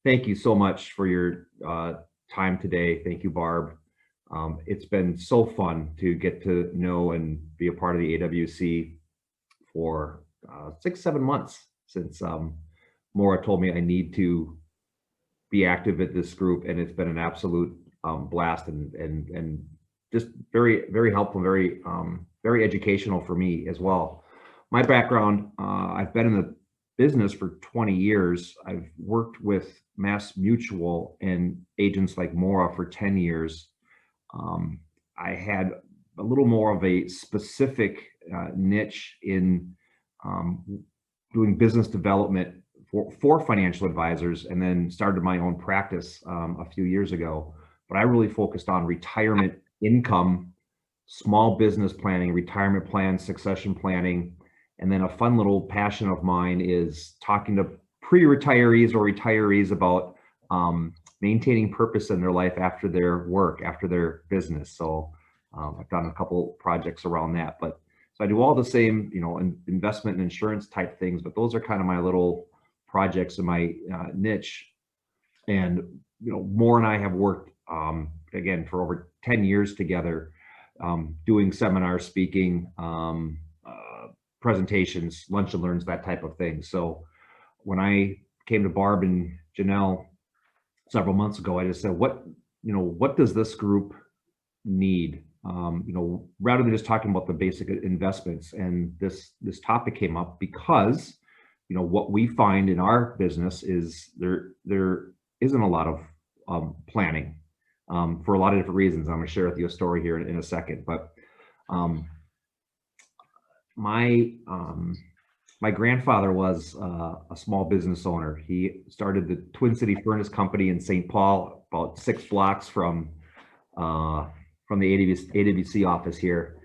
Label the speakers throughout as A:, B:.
A: Thank you so much for your time today. Thank you, Barb. It's been so fun to get to know and be a part of the AWC for 6, 7 months since Maura told me I need to be active at this group, and it's been an absolute blast and just very helpful, very educational for me as well. My background, I've been in the business for 20 years. I've worked with Mass Mutual and agents like Maura for 10 years. I had a little more of a specific niche in um, doing business development for financial advisors, and then started my own practice a few years ago. But I really focused on retirement income, small business planning, retirement plans, succession planning. And then a fun little passion of mine is talking to pre-retirees or retirees about maintaining purpose in their life after their work, after their business. So I've done a couple projects around that. But so I do all the same, investment and insurance type things, but those are kind of my little projects in my niche. And Moore and I have worked again for over 10 years together, doing seminars, speaking, presentations, lunch and learns, that type of thing. So when I came to Barb and Janelle several months ago, I just said, what does this group need? Rather than just talking about the basic investments. And this topic came up because what we find in our business is there isn't a lot of planning for a lot of different reasons. I'm going to share with you a story here in a second. But my grandfather was a small business owner. He started the Twin City Furnace Company in St. Paul, about 6 blocks from the AWC office here.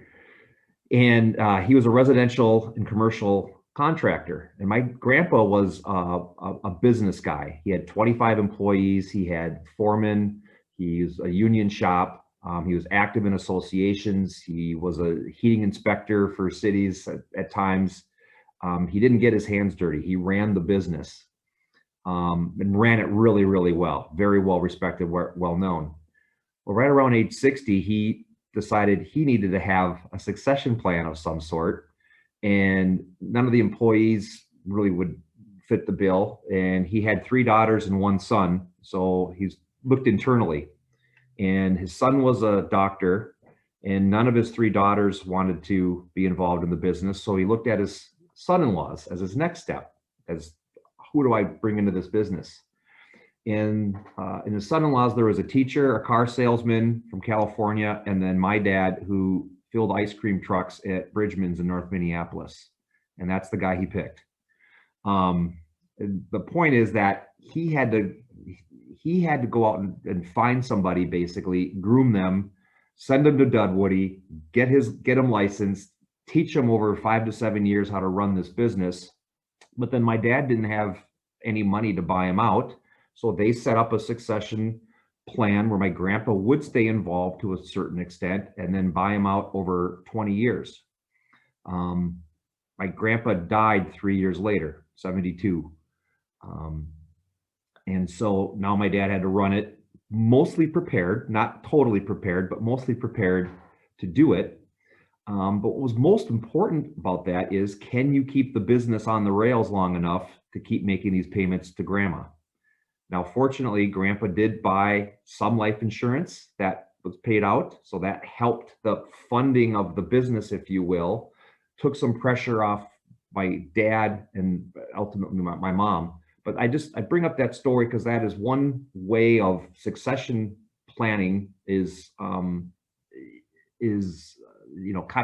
A: And he was a residential and commercial contractor. And my grandpa was a business guy. He had 25 employees. He had foremen. He was a union shop. He was active in associations. He was a heating inspector for cities at times. He didn't get his hands dirty. He ran the business and ran it really, really well. Very well respected, well known. Well, right around age 60, he decided he needed to have a succession plan of some sort, and none of the employees really would fit the bill. And he had 3 daughters and 1 son, so he's looked internally. And his son was a doctor, and none of his 3 daughters wanted to be involved in the business. So he looked at his son-in-laws as his next step, as who do I bring into this business? And in his son-in-laws, there was a teacher, a car salesman from California, and then my dad, who filled ice cream trucks at Bridgman's in North Minneapolis. And that's the guy he picked. The point is that he had to go out and find somebody, basically groom them, send them to Dudwoody, get them licensed, teach them over 5 to 7 years how to run this business. But then my dad didn't have any money to buy him out. So they set up a succession plan where my grandpa would stay involved to a certain extent and then buy him out over 20 years. My grandpa died 3 years later, 72. And so now my dad had to run it, mostly prepared, not totally prepared, but mostly prepared to do it. But what was most important about that is, can you keep the business on the rails long enough to keep making these payments to grandma? Now, fortunately, grandpa did buy some life insurance that was paid out. So that helped the funding of the business, if you will, took some pressure off my dad and ultimately my mom. But I bring up that story because that is one way of succession planning is kind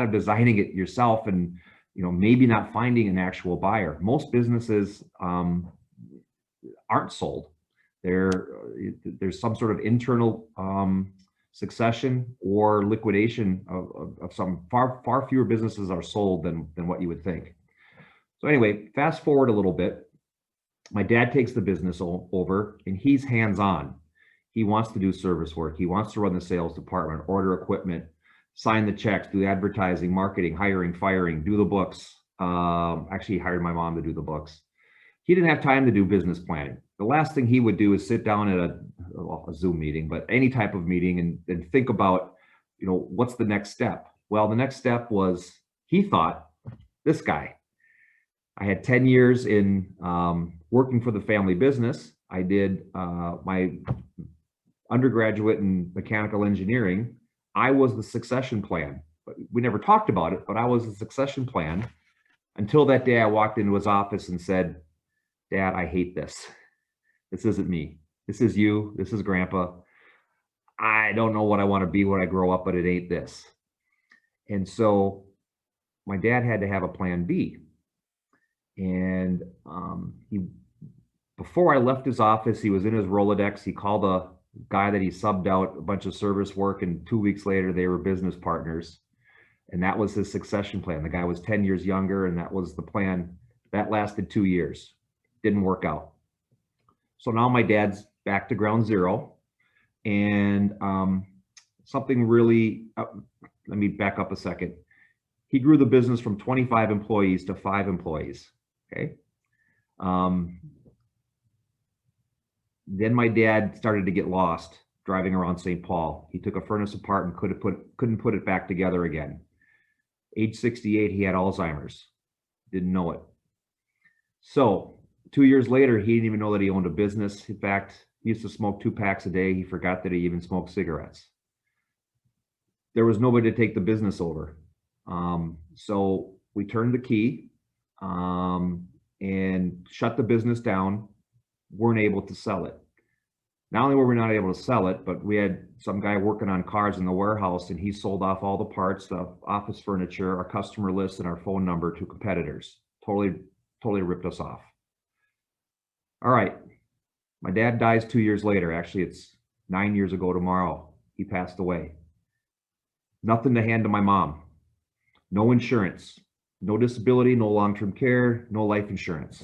A: of designing it yourself and, maybe not finding an actual buyer. Most businesses aren't sold. There's some sort of internal succession or liquidation of some. Far fewer businesses are sold than what you would think. So anyway, fast forward a little bit. My dad takes the business over and he's hands-on. He wants to do service work. He wants to run the sales department, order equipment, sign the checks, do advertising, marketing, hiring, firing, do the books. Actually, he hired my mom to do the books. He didn't have time to do business planning. The last thing he would do is sit down at a Zoom meeting, but any type of meeting, and think about, what's the next step? Well, the next step was, he thought, this guy. I had 10 years in working for the family business. I did my undergraduate in mechanical engineering. I was the succession plan. But we never talked about it, but I was the succession plan until that day I walked into his office and said, Dad, I hate this. This isn't me. This is you. This is Grandpa. I don't know what I want to be when I grow up, but it ain't this. And so my dad had to have a plan B. And before I left his office, he was in his Rolodex. He called a guy that he subbed out a bunch of service work, and 2 weeks later, they were business partners. And that was his succession plan. The guy was 10 years younger, and that was the plan. That lasted 2 years. Didn't work out. So now my dad's back to ground zero. And something really, let me back up a second. He grew the business from 25 employees to 5 employees, okay? Then my dad started to get lost driving around St. Paul. He took a furnace apart and couldn't put it back together again. Age 68, he had Alzheimer's. Didn't know it. So 2 years later, he didn't even know that he owned a business. In fact, he used to smoke 2 packs a day. He forgot that he even smoked cigarettes. There was nobody to take the business over. So we turned the key and shut the business down. Weren't able to sell it. Not only were we not able to sell it, but we had some guy working on cars in the warehouse, and he sold off all the parts, the office furniture, our customer list, and our phone number to competitors. Totally ripped us off. All right. My dad dies 2 years later. Actually, it's 9 years ago tomorrow. He passed away. Nothing to hand to my mom. No insurance, no disability, no long-term care, no life insurance.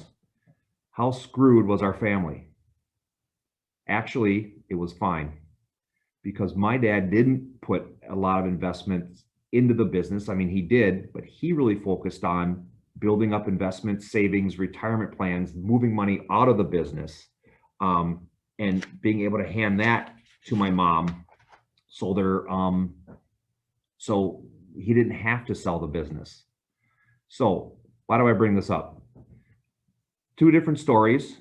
A: How screwed was our family? Actually, it was fine, because my dad didn't put a lot of investments into the business. I mean, he did, but he really focused on building up investments, savings, retirement plans, moving money out of the business, and being able to hand that to my mom. So he didn't have to sell the business. So why do I bring this up? 2 different stories,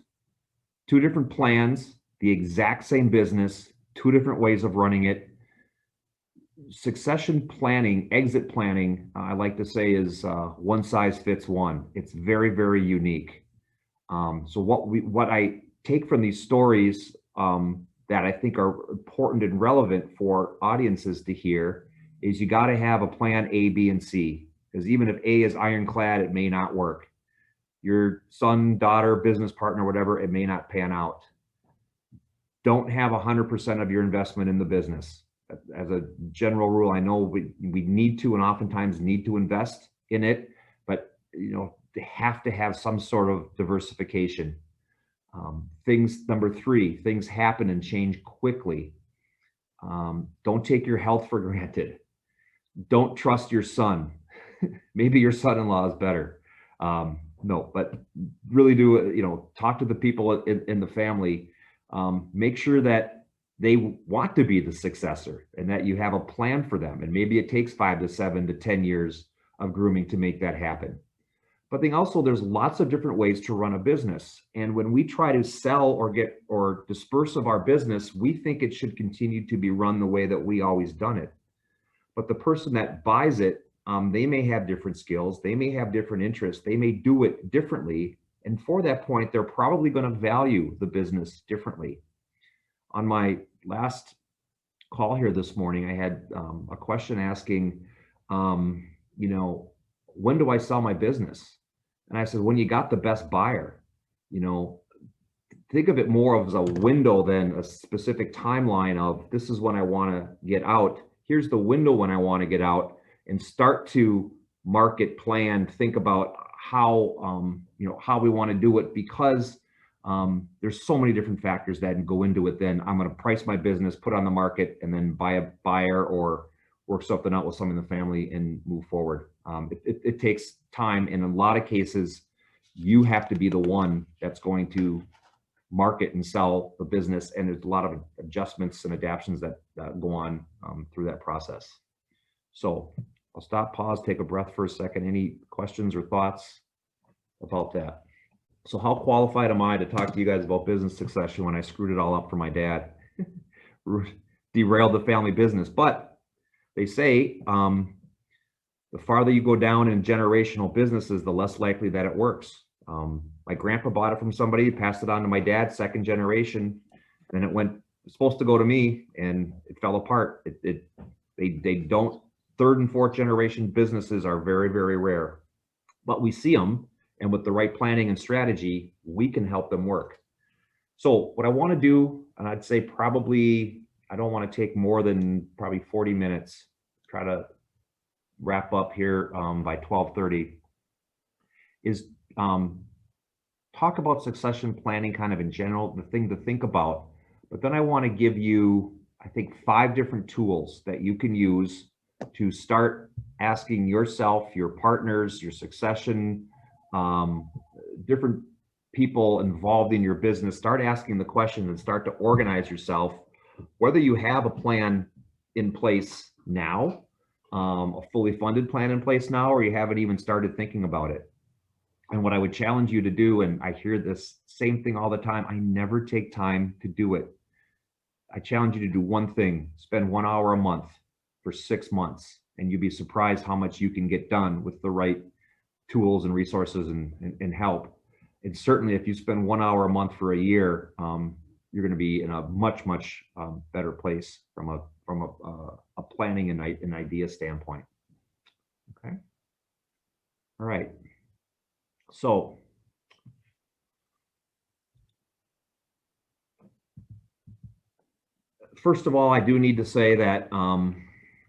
A: 2 different plans, the exact same business, 2 different ways of running it. Succession planning, exit planning, I like to say, is one size fits one. It's very, very unique. So what I take from these stories that I think are important and relevant for audiences to hear is, you got to have a plan A, B, and C, because even if A is ironclad, it may not work. Your son, daughter, business partner, whatever, it may not pan out. Don't have 100% of your investment in the business. As a general rule, I know we need to, and oftentimes need to, invest in it, but they have to have some sort of diversification. Number 3, things happen and change quickly. Don't take your health for granted. Don't trust your son. Maybe your son-in-law is better. No, but really do, talk to the people in the family. Make sure that they want to be the successor and that you have a plan for them. And maybe it takes 5 to 7 to 10 years of grooming to make that happen. But then also, there's lots of different ways to run a business. And when we try to sell or disperse of our business, we think it should continue to be run the way that we always done it. But the person that buys it, they may have different skills. They may have different interests. They may do it differently. And for that point, they're probably going to value the business differently. On my last call here this morning, I had a question asking, when do I sell my business? And I said, when you got the best buyer. Think of it more as a window than a specific timeline of, this is when I want to get out. Here's the window when I want to get out, and start to market plan, think about how we want to do it, because there's so many different factors that go into it. Then I'm going to price my business, put it on the market, and then buy a buyer or work something out with someone in the family and move forward. It takes time. In a lot of cases, you have to be the one that's going to market and sell the business. And there's a lot of adjustments and adaptations that go on through that process. So I'll stop, pause, take a breath for a second. Any questions or thoughts about that? So how qualified am I to talk to you guys about business succession when I screwed it all up for my dad? Derailed the family business. But they say the farther you go down in generational businesses, the less likely that it works. My grandpa bought it from somebody, passed it on to my dad, second generation, and it was supposed to go to me, and it fell apart. They don't. Third and fourth generation businesses are very, very rare, but we see them, and with the right planning and strategy, we can help them work. So what I want to do, and I'd say probably, I don't want to take more than probably 40 minutes, try to wrap up here by 12:30, is talk about succession planning kind of in general, the thing to think about. But then I want to give you, I think, 5 different tools that you can use to start asking yourself, your partners, your succession, different people involved in your business, start asking the questions and start to organize yourself, whether you have a plan in place now, a fully funded plan in place now, or you haven't even started thinking about it. And what I would challenge you to do, and I hear this same thing all the time, I never take time to do it. I challenge you to do one thing, spend 1 hour a month for 6 months, and you'd be surprised how much you can get done with the right tools and resources and help. And certainly if you spend 1 hour a month for a year, you're going to be in a much, much better place from a planning and an idea standpoint. Okay. All right. So first of all, I do need to say that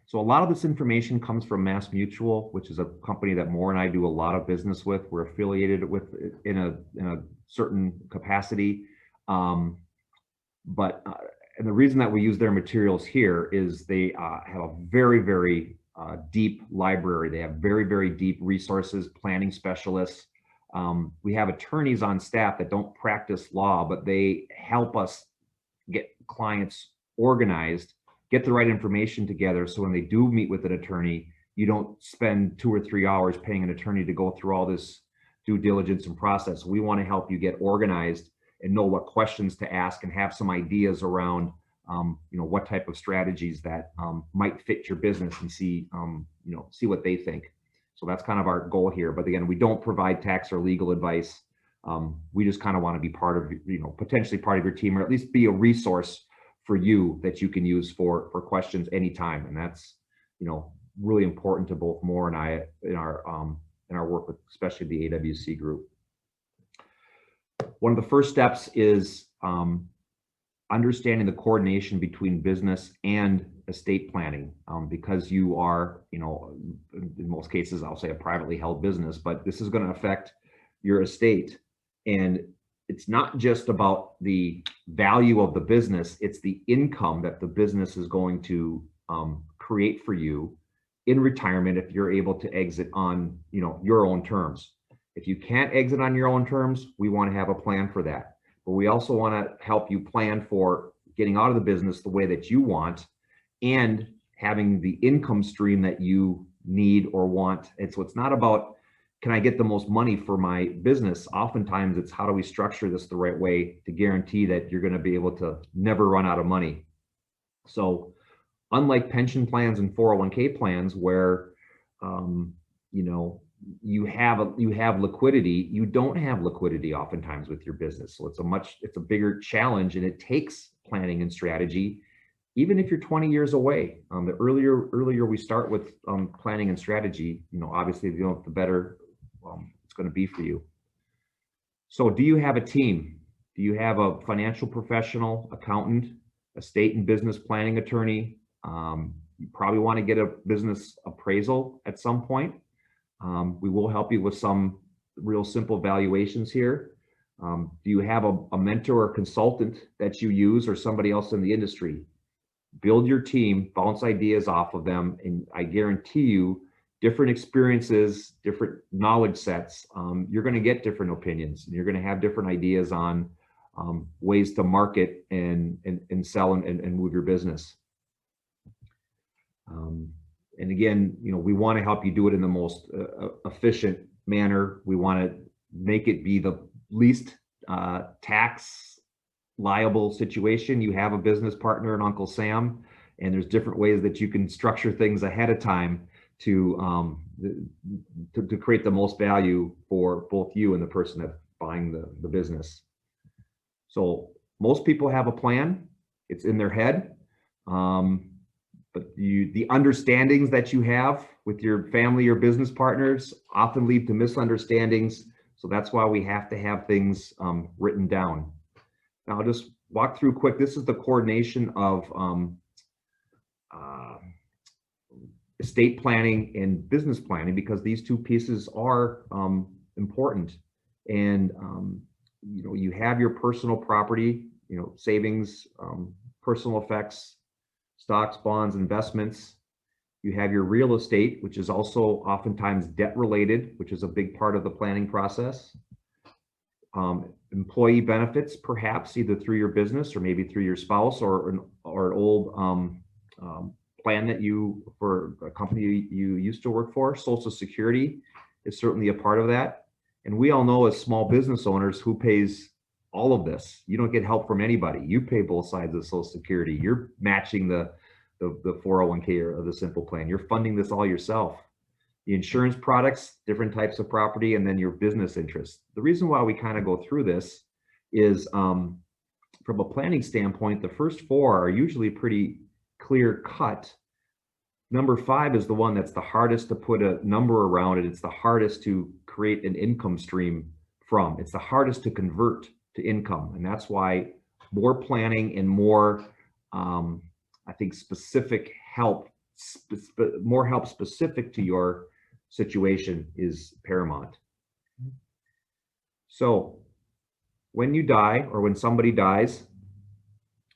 A: so a lot of this information comes from Mass Mutual, which is a company that Moore and I do a lot of business with. We're affiliated with in a certain capacity. And the reason that we use their materials here is they have a very, very deep library. They have very, very deep resources, planning specialists. We have attorneys on staff that don't practice law, but they help us get clients organized, get the right information together, so when they do meet with an attorney, you don't spend 2 or 3 hours paying an attorney to go through all this due diligence and process. We want to help you get organized and know what questions to ask and have some ideas around what type of strategies that might fit your business, and see what they think. So that's kind of our goal here. But again, we don't provide tax or legal advice. We just kind of want to be part of, potentially part of your team, or at least be a resource for you that you can use for questions anytime. And that's, really important to both Moore and I in our work with, especially the AWC group. One of the first steps is understanding the coordination between business and estate planning, because you are, in most cases, I'll say a privately held business, but this is going to affect your estate. And it's not just about the value of the business, it's the income that the business is going to create for you in retirement if you're able to exit on, your own terms. If you can't exit on your own terms, we want to have a plan for that. But we also want to help you plan for getting out of the business the way that you want and having the income stream that you need or want. And so it's not about, can I get the most money for my business? Oftentimes it's, how do we structure this the right way to guarantee that you're going to be able to never run out of money? So unlike pension plans and 401k plans where, you have liquidity, you don't have liquidity oftentimes with your business. So it's a bigger challenge, and it takes planning and strategy, even if you're 20 years away. The earlier we start with planning and strategy, obviously, the better it's going to be for you. So do you have a team? Do you have a financial professional, accountant, estate and business planning attorney? You probably want to get a business appraisal at some point. We will help you with some real simple valuations here. Do you have a mentor or consultant that you use, or somebody else in the industry? Build your team, bounce ideas off of them, and I guarantee you, different experiences, different knowledge sets, you're going to get different opinions, and you're going to have different ideas on ways to market and sell and move your business. And again, we want to help you do it in the most efficient manner. We want to make it be the least tax liable situation. You have a business partner in Uncle Sam, and there's different ways that you can structure things ahead of time to create the most value for both you and the person that's buying the business. So most people have a plan. It's in their head. But the understandings that you have with your family or business partners often lead to misunderstandings. So that's why we have to have things written down. Now I'll just walk through quick. This is the coordination of estate planning and business planning, because these two pieces are important. And you have your personal property, savings, personal effects, stocks, bonds, investments. You have your real estate, which is also oftentimes debt related, which is a big part of the planning process. Employee benefits, perhaps either through your business or maybe through your spouse, or an old plan for a company you used to work for. Social Security is certainly a part of that. And we all know, as small business owners, who pays all of this. You don't get help from anybody. You pay both sides of Social Security. You're matching the 401k or the simple plan. You're funding this all yourself. The insurance products, different types of property, and then your business interests. The reason why we kind of go through this is from a planning standpoint, the first four are usually pretty clear cut. Number 5 is the one that's the hardest to put a number around it. It's the hardest to create an income stream from. It's the hardest to convert to income. And that's why more planning and more, I think, specific help, more help specific to your situation is paramount. So when you die, or when somebody dies,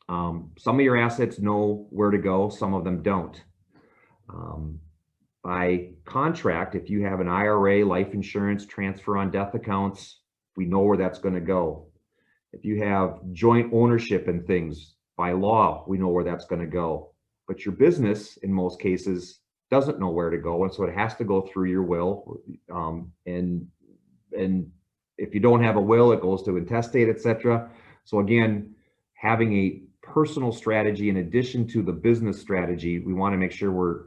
A: some of your assets know where to go, some of them don't. By contract, if you have an IRA, life insurance, transfer on death accounts, we know where that's going to go. If you have joint ownership in things, by law, we know where that's going to go. But your business, in most cases, doesn't know where to go, and so it has to go through your will. And if you don't have a will, it goes to intestate, etc. So again, having a personal strategy in addition to the business strategy, we want to make sure we're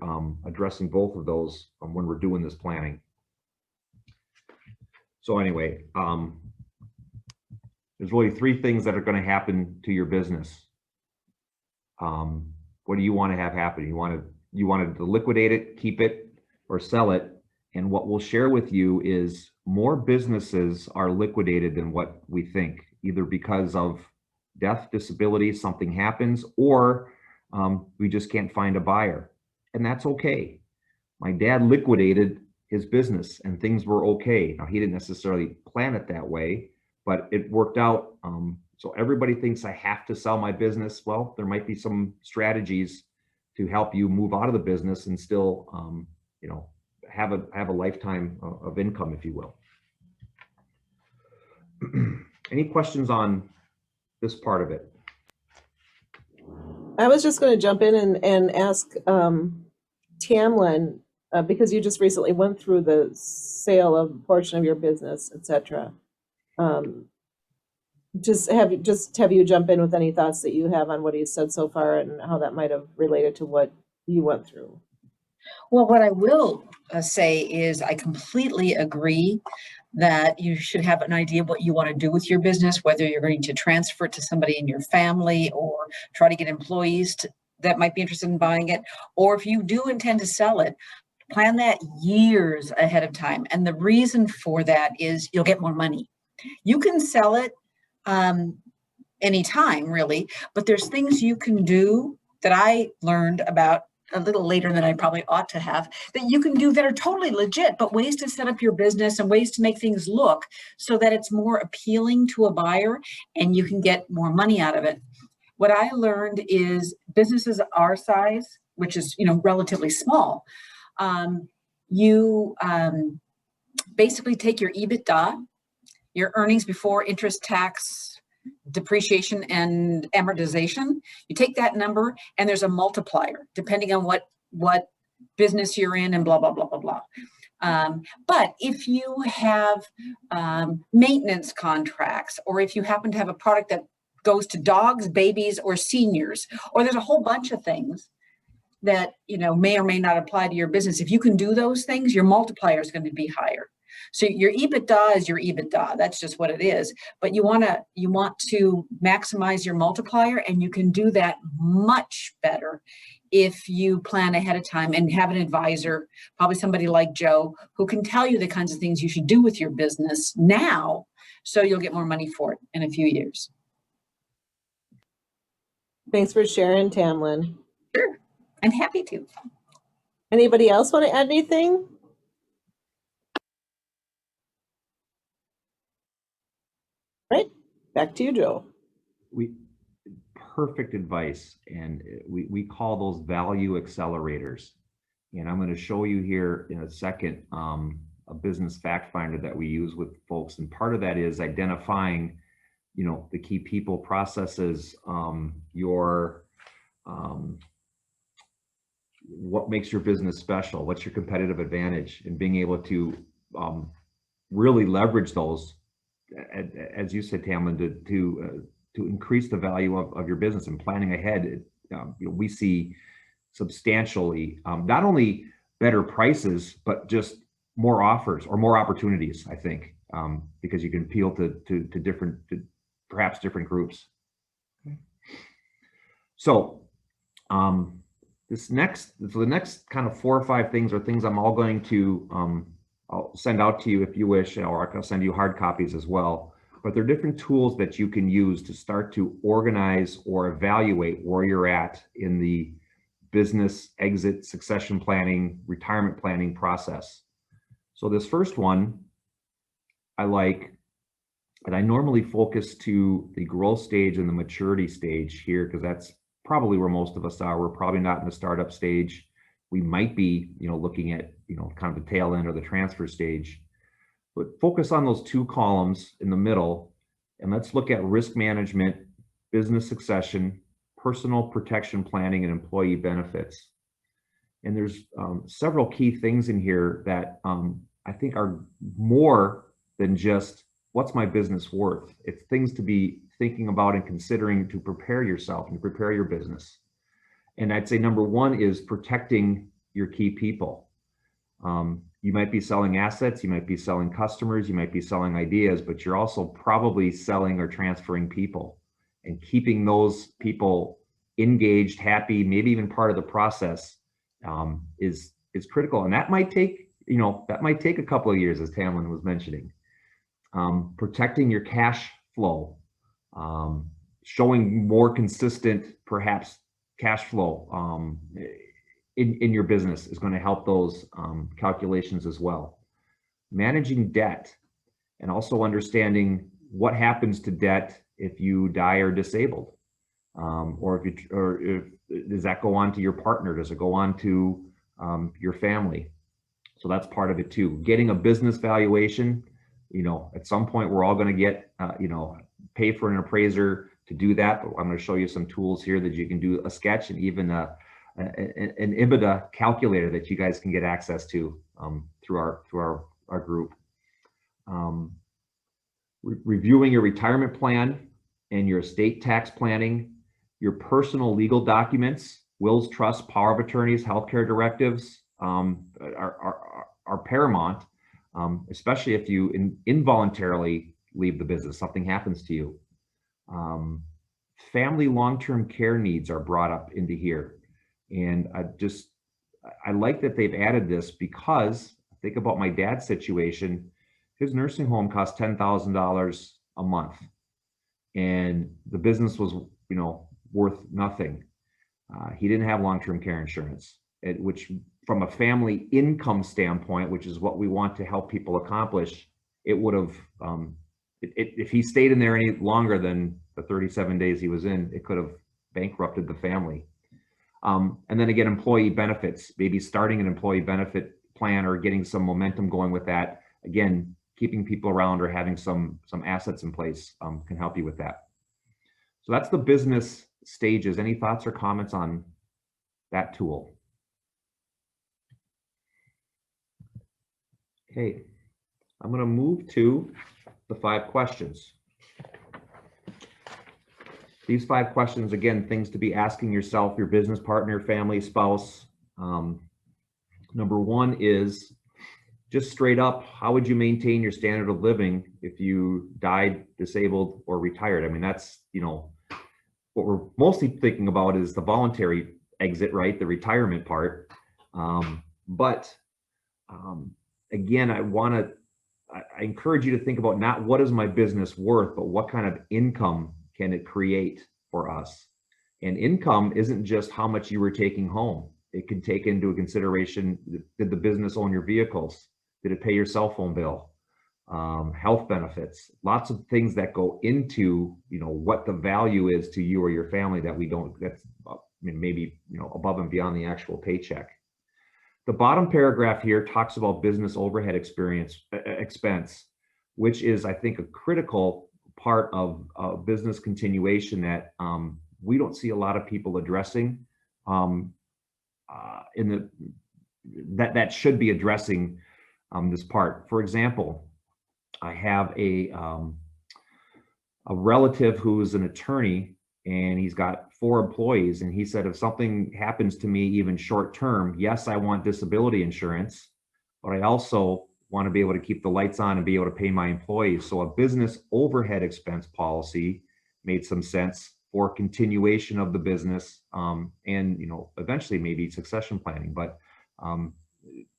A: addressing both of those when we're doing this planning. So anyway, there's really 3 things that are going to happen to your business. What do you want to have happen? You want to liquidate it, keep it, or sell it. And what we'll share with you is more businesses are liquidated than what we think, either because of death, disability, something happens, or we just can't find a buyer. And that's okay. My dad liquidated his business and things were okay. Now, he didn't necessarily plan it that way, but it worked out. So everybody thinks I have to sell my business. Well, there might be some strategies to help you move out of the business and still, have a lifetime of income, if you will. Any questions on this part of it?
B: I was just going to jump in and ask Tamlin, because you just recently went through the sale of a portion of your business, etc. Just have you jump in with any thoughts that you have on what he said so far and how that might have related to what you went through?
C: Well, what I will say is I completely agree that you should have an idea what you want to do with your business, whether you're going to transfer it to somebody in your family or try to get employees that might be interested in buying it, or if you do intend to sell it, plan that years ahead of time. And the reason for that is you'll get more money. You can sell it anytime, really, but there's things you can do that I learned about a little later than I probably ought to have, that you can do that are totally legit, but ways to set up your business and ways to make things look so that it's more appealing to a buyer and you can get more money out of it. What I learned is businesses our size, which is, relatively small, you basically take your EBITDA, your earnings before interest, tax, depreciation, and amortization. You take that number, and there's a multiplier depending on what business you're in, and blah blah blah blah blah. But if you have maintenance contracts, or if you happen to have a product that goes to dogs, babies, or seniors, or there's a whole bunch of things that may or may not apply to your business, if you can do those things, your multiplier is going to be higher. So your EBITDA is your EBITDA. That's just what it is. But you want to maximize your multiplier, and you can do that much better if you plan ahead of time and have an advisor, probably somebody like Joe, who can tell you the kinds of things you should do with your business now, so you'll get more money for it in a few years.
B: Thanks for sharing, Tamlin.
C: Sure, I'm happy to.
B: Anybody else want to add anything? Right, back to you, Joe.
A: Perfect advice, and we call those value accelerators. And I'm going to show you here in a second a business fact finder that we use with folks, and part of that is identifying the key people, processes, what makes your business special, what's your competitive advantage, and being able to really leverage those, as you said, Tamlin, to increase the value of your business. And planning ahead, we see substantially not only better prices, but just more offers or more opportunities, I think, because you can appeal to perhaps different groups. So the next kind of 4 or 5 things are things I'm all going to I'll send out to you if you wish, or I'll send you hard copies as well. But there are different tools that you can use to start to organize or evaluate where you're at in the business exit, succession planning, retirement planning process. So this first one I like, and I normally focus to the growth stage and the maturity stage here, because that's probably where most of us are. We're probably not in the startup stage. We might be, looking at, kind of the tail end or the transfer stage. But focus on those 2 columns in the middle, and let's look at risk management, business succession, personal protection planning, and employee benefits. And there's several key things in here that I think are more than just what's my business worth. It's things to be thinking about and considering to prepare yourself and prepare your business. And I'd say number 1 is protecting your key people. You might be selling assets, you might be selling customers, you might be selling ideas, but you're also probably selling or transferring people, and keeping those people engaged, happy, maybe even part of the process is critical. And that might take, a couple of years, as Tamlin was mentioning. Protecting your cash flow, showing more consistent, perhaps, cash flow in your business is going to help those calculations as well. Managing debt, and also understanding what happens to debt if you die or disabled, or if does that go on to your partner? Does it go on to your family? So that's part of it too. Getting a business valuation. At some point we're all going to get pay for an appraiser to do that, but I'm going to show you some tools here that you can do a sketch, and even an EBITDA calculator that you guys can get access to through our group. Reviewing your retirement plan and your estate tax planning, your personal legal documents, wills, trusts, power of attorneys, healthcare directives are paramount, especially if you involuntarily leave the business, something happens to you. Family long-term care needs are brought up into here. And I like that they've added this, because think about my dad's situation. His nursing home cost $10,000 a month, and the business was, worth nothing. He didn't have long-term care insurance, which from a family income standpoint, which is what we want to help people accomplish, it would have, if he stayed in there any longer than the 37 days he was in, it could have bankrupted the family. And then again, employee benefits, maybe starting an employee benefit plan or getting some momentum going with that, again, keeping people around or having some assets in place can help you with that. So that's the business stages. Any thoughts or comments on that tool? Okay, I'm going to move to the 5 questions. These 5 questions, again, things to be asking yourself, your business partner, family, spouse. Number 1 is just straight up, how would you maintain your standard of living if you died, disabled, or retired? I mean, that's, what we're mostly thinking about is the voluntary exit, right? The retirement part. Again, I encourage you to think about not what is my business worth, but what kind of income can it create for us? And income isn't just how much you were taking home. It could take into consideration, did the business own your vehicles? Did it pay your cell phone bill? Health benefits, lots of things that go into, what the value is to you or your family that we don't, that's maybe, above and beyond the actual paycheck. The bottom paragraph here talks about business overhead expense, which is, I think, a critical part of business continuation that we don't see a lot of people addressing. That should be addressing this part. For example, I have a relative who's an attorney, and he's got 4 employees, and he said, if something happens to me, even short term, yes, I want disability insurance, but I also want to be able to keep the lights on and be able to pay my employees. So a business overhead expense policy made some sense for continuation of the business, and eventually maybe succession planning. But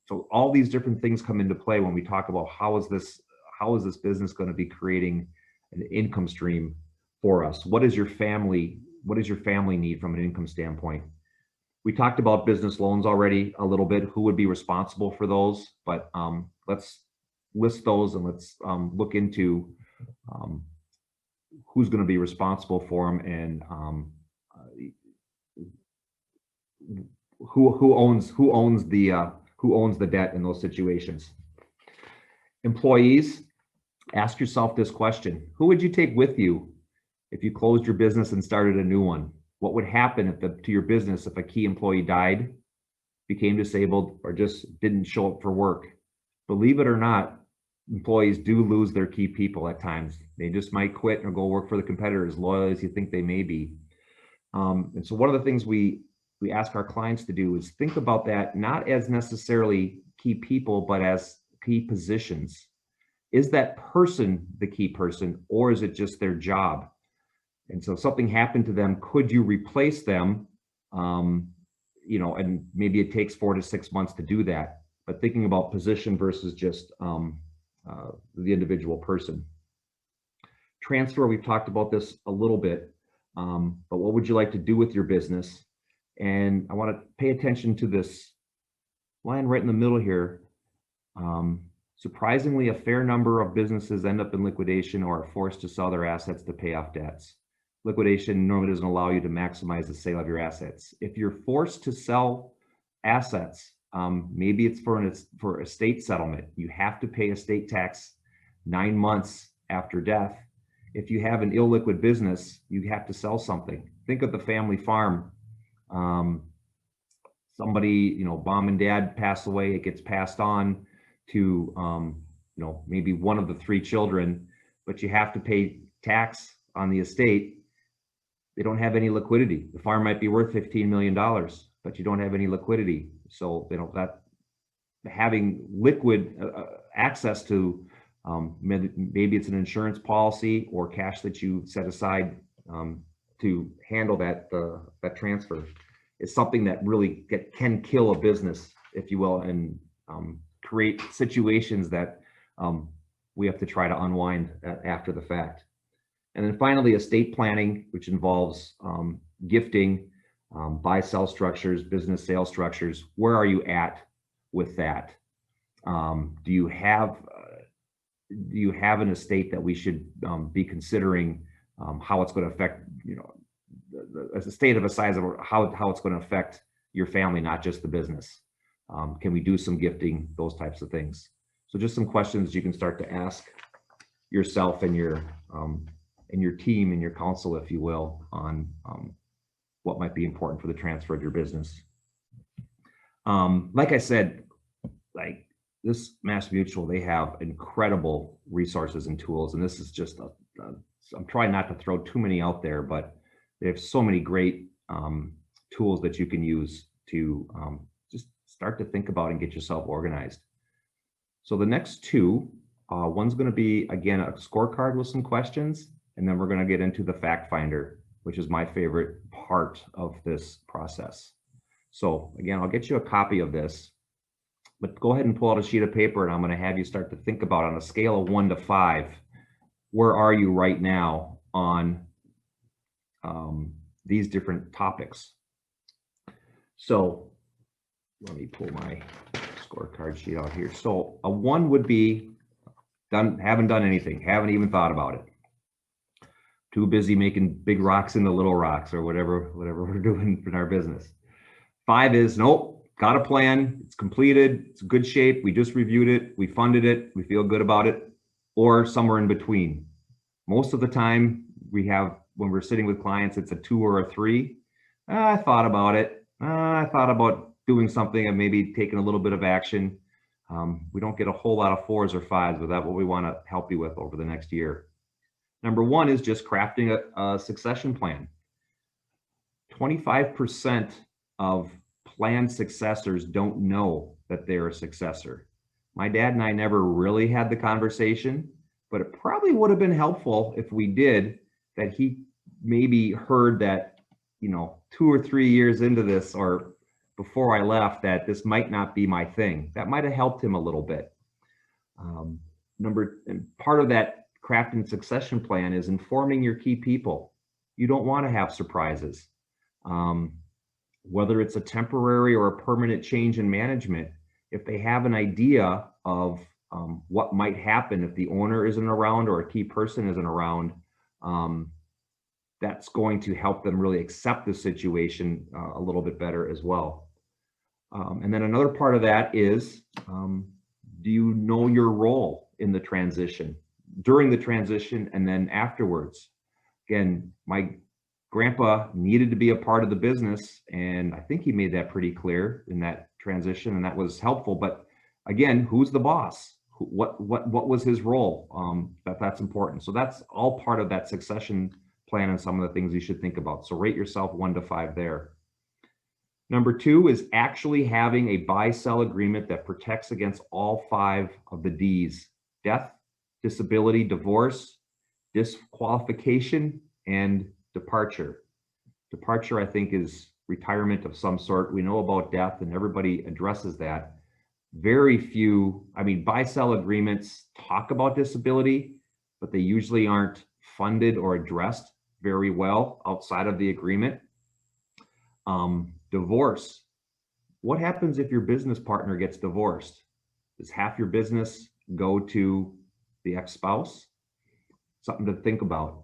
A: so all these different things come into play when we talk about how is this business going to be creating an income stream for us? What does your family need from an income standpoint? We talked about business loans already a little bit, who would be responsible for those, but let's list those, and let's look into who's going to be responsible for them, and who owns the debt in those situations. Employees, ask yourself this question: who would you take with you if you closed your business and started a new one? What would happen to your business if a key employee died, became disabled, or just didn't show up for work? Believe it or not, employees do lose their key people at times. They just might quit or go work for the competitor, as loyal as you think they may be. And so one of the things we ask our clients to do is think about that, not as necessarily key people, but as key positions. Is that person the key person, or is it just their job? And so if something happened to them, could you replace them? And maybe it takes 4 to 6 months to do that, but thinking about position versus just the individual person. Transfer, we've talked about this a little bit, but what would you like to do with your business? And I want to pay attention to this line right in the middle here. Surprisingly, a fair number of businesses end up in liquidation or are forced to sell their assets to pay off debts. Liquidation normally doesn't allow you to maximize the sale of your assets. If you're forced to sell assets, maybe it's for estate settlement. You have to pay estate tax 9 months after death. If you have an illiquid business, you have to sell something. Think of the family farm. Somebody, mom and dad pass away, it gets passed on to, maybe one of the 3 children, but you have to pay tax on the estate. They don't have any liquidity. The farm might be worth $15 million, but you don't have any liquidity. So, that having liquid access to, maybe it's an insurance policy or cash that you set aside to handle that transfer, is something that really can kill a business, if you will, and create situations that we have to try to unwind after the fact. And then finally, estate planning, which involves gifting, buy-sell structures, business sale structures. Where are you at with that? Do you have an estate that we should be considering how it's going to affect, a state of a size of how it's going to affect your family, not just the business? Can we do some gifting? Those types of things. So just some questions you can start to ask yourself and your team and your council, if you will, on what might be important for the transfer of your business. Like I said, like this Mass Mutual, they have incredible resources and tools, and this is just I'm trying not to throw too many out there, but they have so many great tools that you can use to just start to think about and get yourself organized. So the next two, one's going to be, again, a scorecard with some questions, and then we're going to get into the fact finder, which is my favorite part of this process. So again, I'll get you a copy of this, but go ahead and pull out a sheet of paper, and I'm going to have you start to think about, on a scale of 1 to 5, where are you right now on these different topics. So let me pull my scorecard sheet out here. So a 1 would be haven't done anything, haven't even thought about it. Too busy making big rocks into little rocks, or whatever we're doing in our business. 5 is nope, got a plan, it's completed, it's good shape, we just reviewed it, we funded it, we feel good about it, or somewhere in between. Most of the time when we're sitting with clients, it's a 2 or a 3. I thought about it. I thought about doing something and maybe taking a little bit of action. We don't get a whole lot of 4s or 5s, but that's what we want to help you with over the next year. Number 1 is just crafting a succession plan. 25% of planned successors don't know that they're a successor. My dad and I never really had the conversation, but it probably would have been helpful if we did, that he maybe heard that, 2 or 3 years into this, or before I left, that this might not be my thing. That might have helped him a little bit. And part of that crafting succession plan is informing your key people. You don't want to have surprises. Whether it's a temporary or a permanent change in management, if they have an idea of what might happen if the owner isn't around or a key person isn't around, that's going to help them really accept the situation a little bit better as well. And then another part of that is, do you know your role in the transition, during the transition, and then afterwards? Again, my grandpa needed to be a part of the business, and I think he made that pretty clear in that transition, and that was helpful. But again, who's the boss? What was his role? That's important. So that's all part of that succession plan and some of the things you should think about. So rate yourself 1 to 5 there. Number 2 is actually having a buy-sell agreement that protects against all 5 of the D's: death, disability, divorce, disqualification, and departure. Departure, I think, is retirement of some sort. We know about death, and everybody addresses that. Very few, buy-sell agreements talk about disability, but they usually aren't funded or addressed very well outside of the agreement. Divorce. What happens if your business partner gets divorced? Does half your business go to the ex-spouse? Something to think about.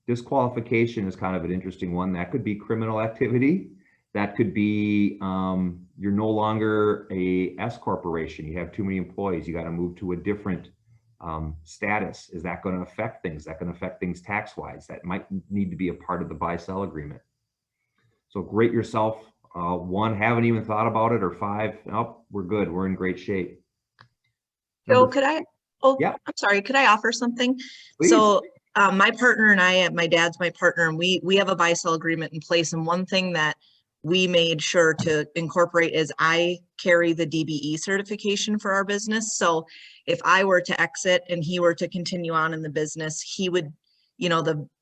A: Disqualification is kind of an interesting one. That could be criminal activity. That could be you're no longer a S corporation. You have too many employees. You got to move to a different status. Is that going to affect things? Is that going to affect things tax-wise? That might need to be a part of the buy-sell agreement. So rate yourself 1, haven't even thought about it, or 5, nope, we're good. We're in great shape.
D: Joe, could I,
A: Yeah.
D: I'm sorry, could I offer something?
A: Please.
D: So my partner and I, my dad's my partner, and we have a buy-sell agreement in place. And one thing that we made sure to incorporate is I carry the DBE certification for our business. So if I were to exit and he were to continue on in the business, he would,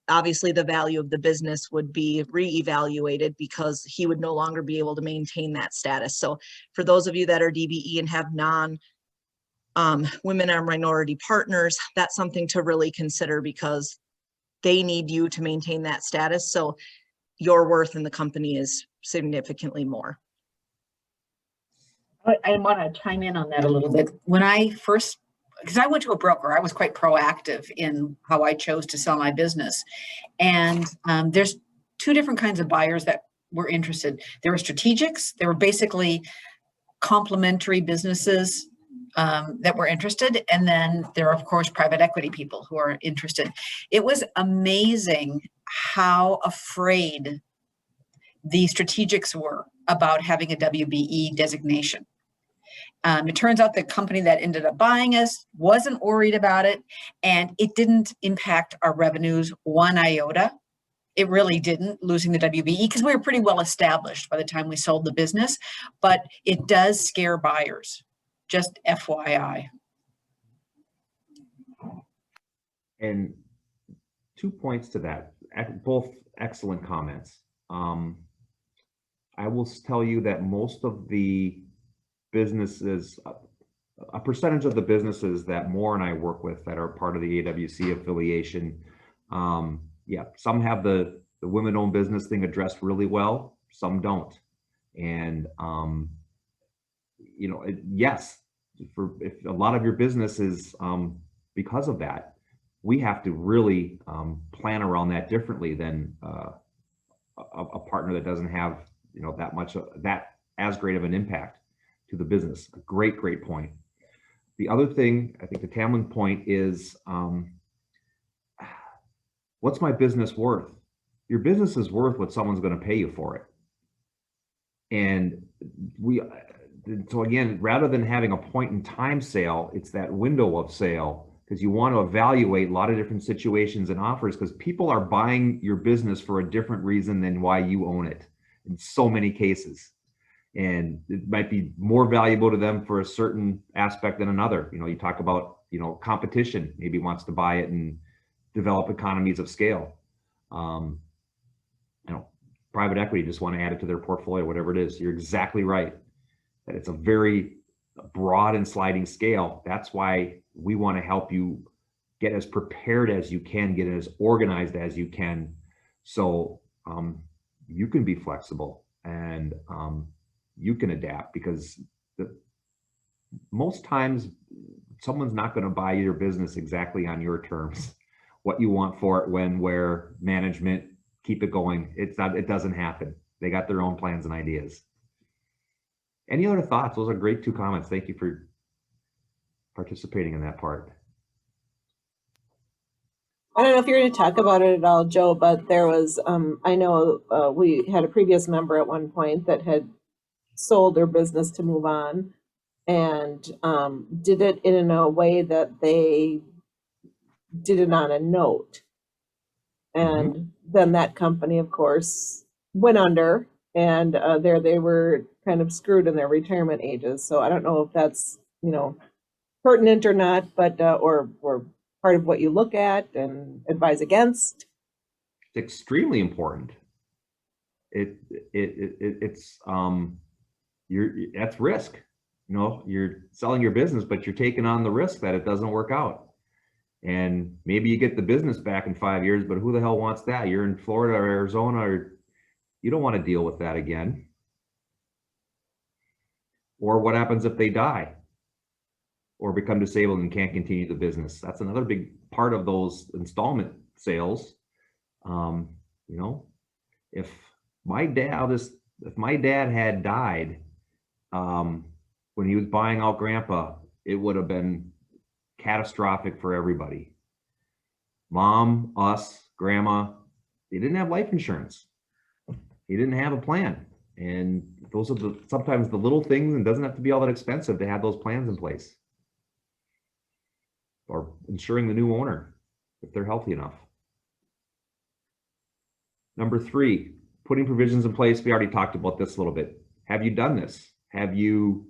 D: obviously the value of the business would be reevaluated because he would no longer be able to maintain that status. So for those of you that are DBE and have women or minority partners, that's something to really consider because they need you to maintain that status. So your worth in the company is significantly more.
C: I want to chime in on that a little bit. When I first, because I went to a broker, I was quite proactive in how I chose to sell my business. And there's 2 different kinds of buyers that were interested. There were strategics. They were basically complementary businesses that were interested. And then there are, of course, private equity people who are interested. It was amazing how afraid the strategics were about having a WBE designation. It turns out the company that ended up buying us wasn't worried about it, and it didn't impact our revenues one iota. It really didn't, losing the WBE, because we were pretty well established by the time we sold the business, but it does scare buyers, just FYI.
A: And 2 points to that, both excellent comments. I will tell you that most of the businesses, a percentage of the businesses that Moore and I work with that are part of the AWC affiliation, yeah, some have the women-owned business thing addressed really well, some don't. And you know, yes, if a lot of your business is because of that, we have to really plan around that differently than a partner that doesn't have, you know, that as great of an impact to the business. A great point. The other thing, I think the Tamlin point is, what's my business worth? Your business is worth what someone's going to pay you for it. And so again, rather than having a point in time sale, it's that window of sale, because you want to evaluate a lot of different situations and offers, because people are buying your business for a different reason than why you own it in so many cases. And it might be more valuable to them for a certain aspect than another. You know, you talk about, you know, competition, maybe wants to buy it and develop economies of scale. You know, private equity just want to add it to their portfolio, whatever it is. You're exactly right that it's a very broad and sliding scale. That's why we want to help you get as prepared as you can, get as organized as you can, so you can be flexible and you can adapt, because most times someone's not going to buy your business exactly on your terms, what you want for it, when, where, management, keep it going. It doesn't happen. They got their own plans and ideas. Any other thoughts? Those are great 2 comments. Thank you for participating in that part.
B: I don't know if you're going to talk about it at all, Joe, but there was, I know we had a previous member at one point that had sold their business to move on, and did it in a way that they did it on a note. And then that company, of course, went under, and there they were kind of screwed in their retirement ages. So I don't know if that's, you know, pertinent or not, but or part of what you look at and advise against.
A: It's extremely important. It's that's risk. You know, you're selling your business, but you're taking on the risk that it doesn't work out. And maybe you get the business back in 5 years, but who the hell wants that? You're in Florida or Arizona, or you don't want to deal with that again. Or what happens if they die or become disabled and can't continue the business? That's another big part of those installment sales. You know, if my dad had died when he was buying out Grandpa, it would have been catastrophic for everybody. Mom, us, Grandma, they didn't have life insurance. He didn't have a plan. And those are sometimes the little things, and it doesn't have to be all that expensive to have those plans in place. Or insuring the new owner if they're healthy enough. Number 3, putting provisions in place. We already talked about this a little bit. Have you done this? Have you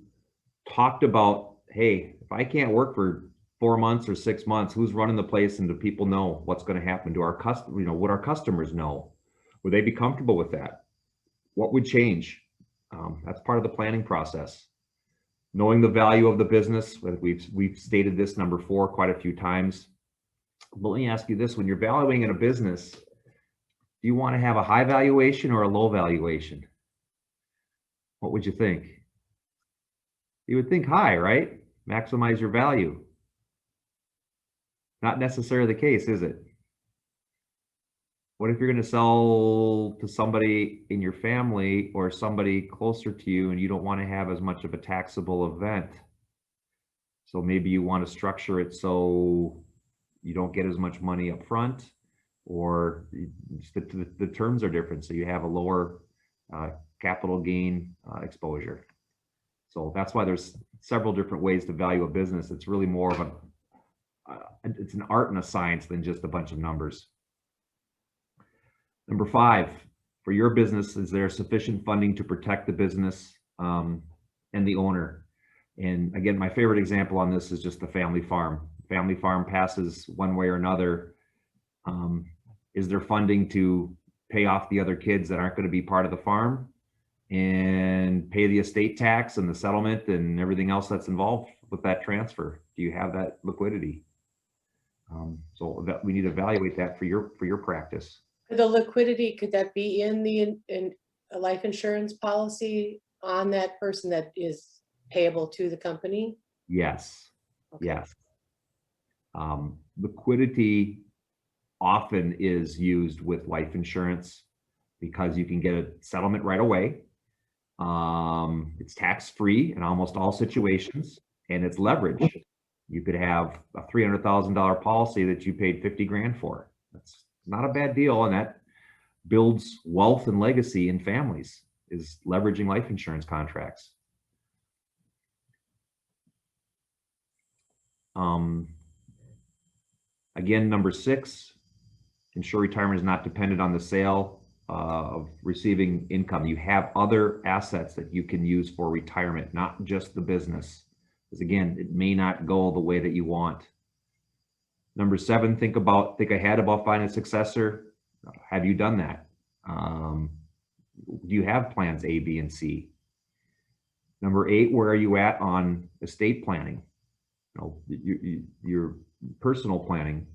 A: talked about, hey, if I can't work for 4 months or 6 months, who's running the place, and do people know what's going to happen? Do our customers, you know, would our customers know? Would they be comfortable with that? What would change? That's part of the planning process. Knowing the value of the business. We've stated this, number 4, quite a few times. But let me ask you this: when you're valuing in a business, do you want to have a high valuation or a low valuation? What would you think? You would think high, right? Maximize your value. Not necessarily the case, is it? What if you're going to sell to somebody in your family or somebody closer to you and you don't want to have as much of a taxable event? So maybe you want to structure it so you don't get as much money up front, or the terms are different, so you have a lower capital gain exposure. So that's why there's several different ways to value a business. It's really more of it's an art and a science than just a bunch of numbers. Number 5, for your business, is there sufficient funding to protect the business and the owner? And again, my favorite example on this is just the family farm. Family farm passes one way or another. Is there funding to pay off the other kids that aren't going to be part of the farm and pay the estate tax and the settlement and everything else that's involved with that transfer? Do you have that liquidity? So that we need to evaluate that for your practice.
E: The liquidity, could that be in a life insurance policy on that person that is payable to the company?
A: Yes.
E: Okay.
A: Yes. Liquidity often is used with life insurance because you can get a settlement right away. It's tax-free in almost all situations, and it's leverage. You could have a $300,000 policy that you paid 50 grand for. That's not a bad deal, and that builds wealth and legacy in families, is leveraging life insurance contracts. Again, number 6, ensure retirement is not dependent on the sale of receiving income. You have other assets that you can use for retirement, not just the business. Because again, it may not go the way that you want. Number 7, think ahead about finding a successor. Have you done that? Do you have plans A, B, and C? Number 8, where are you at on estate planning? Your personal planning.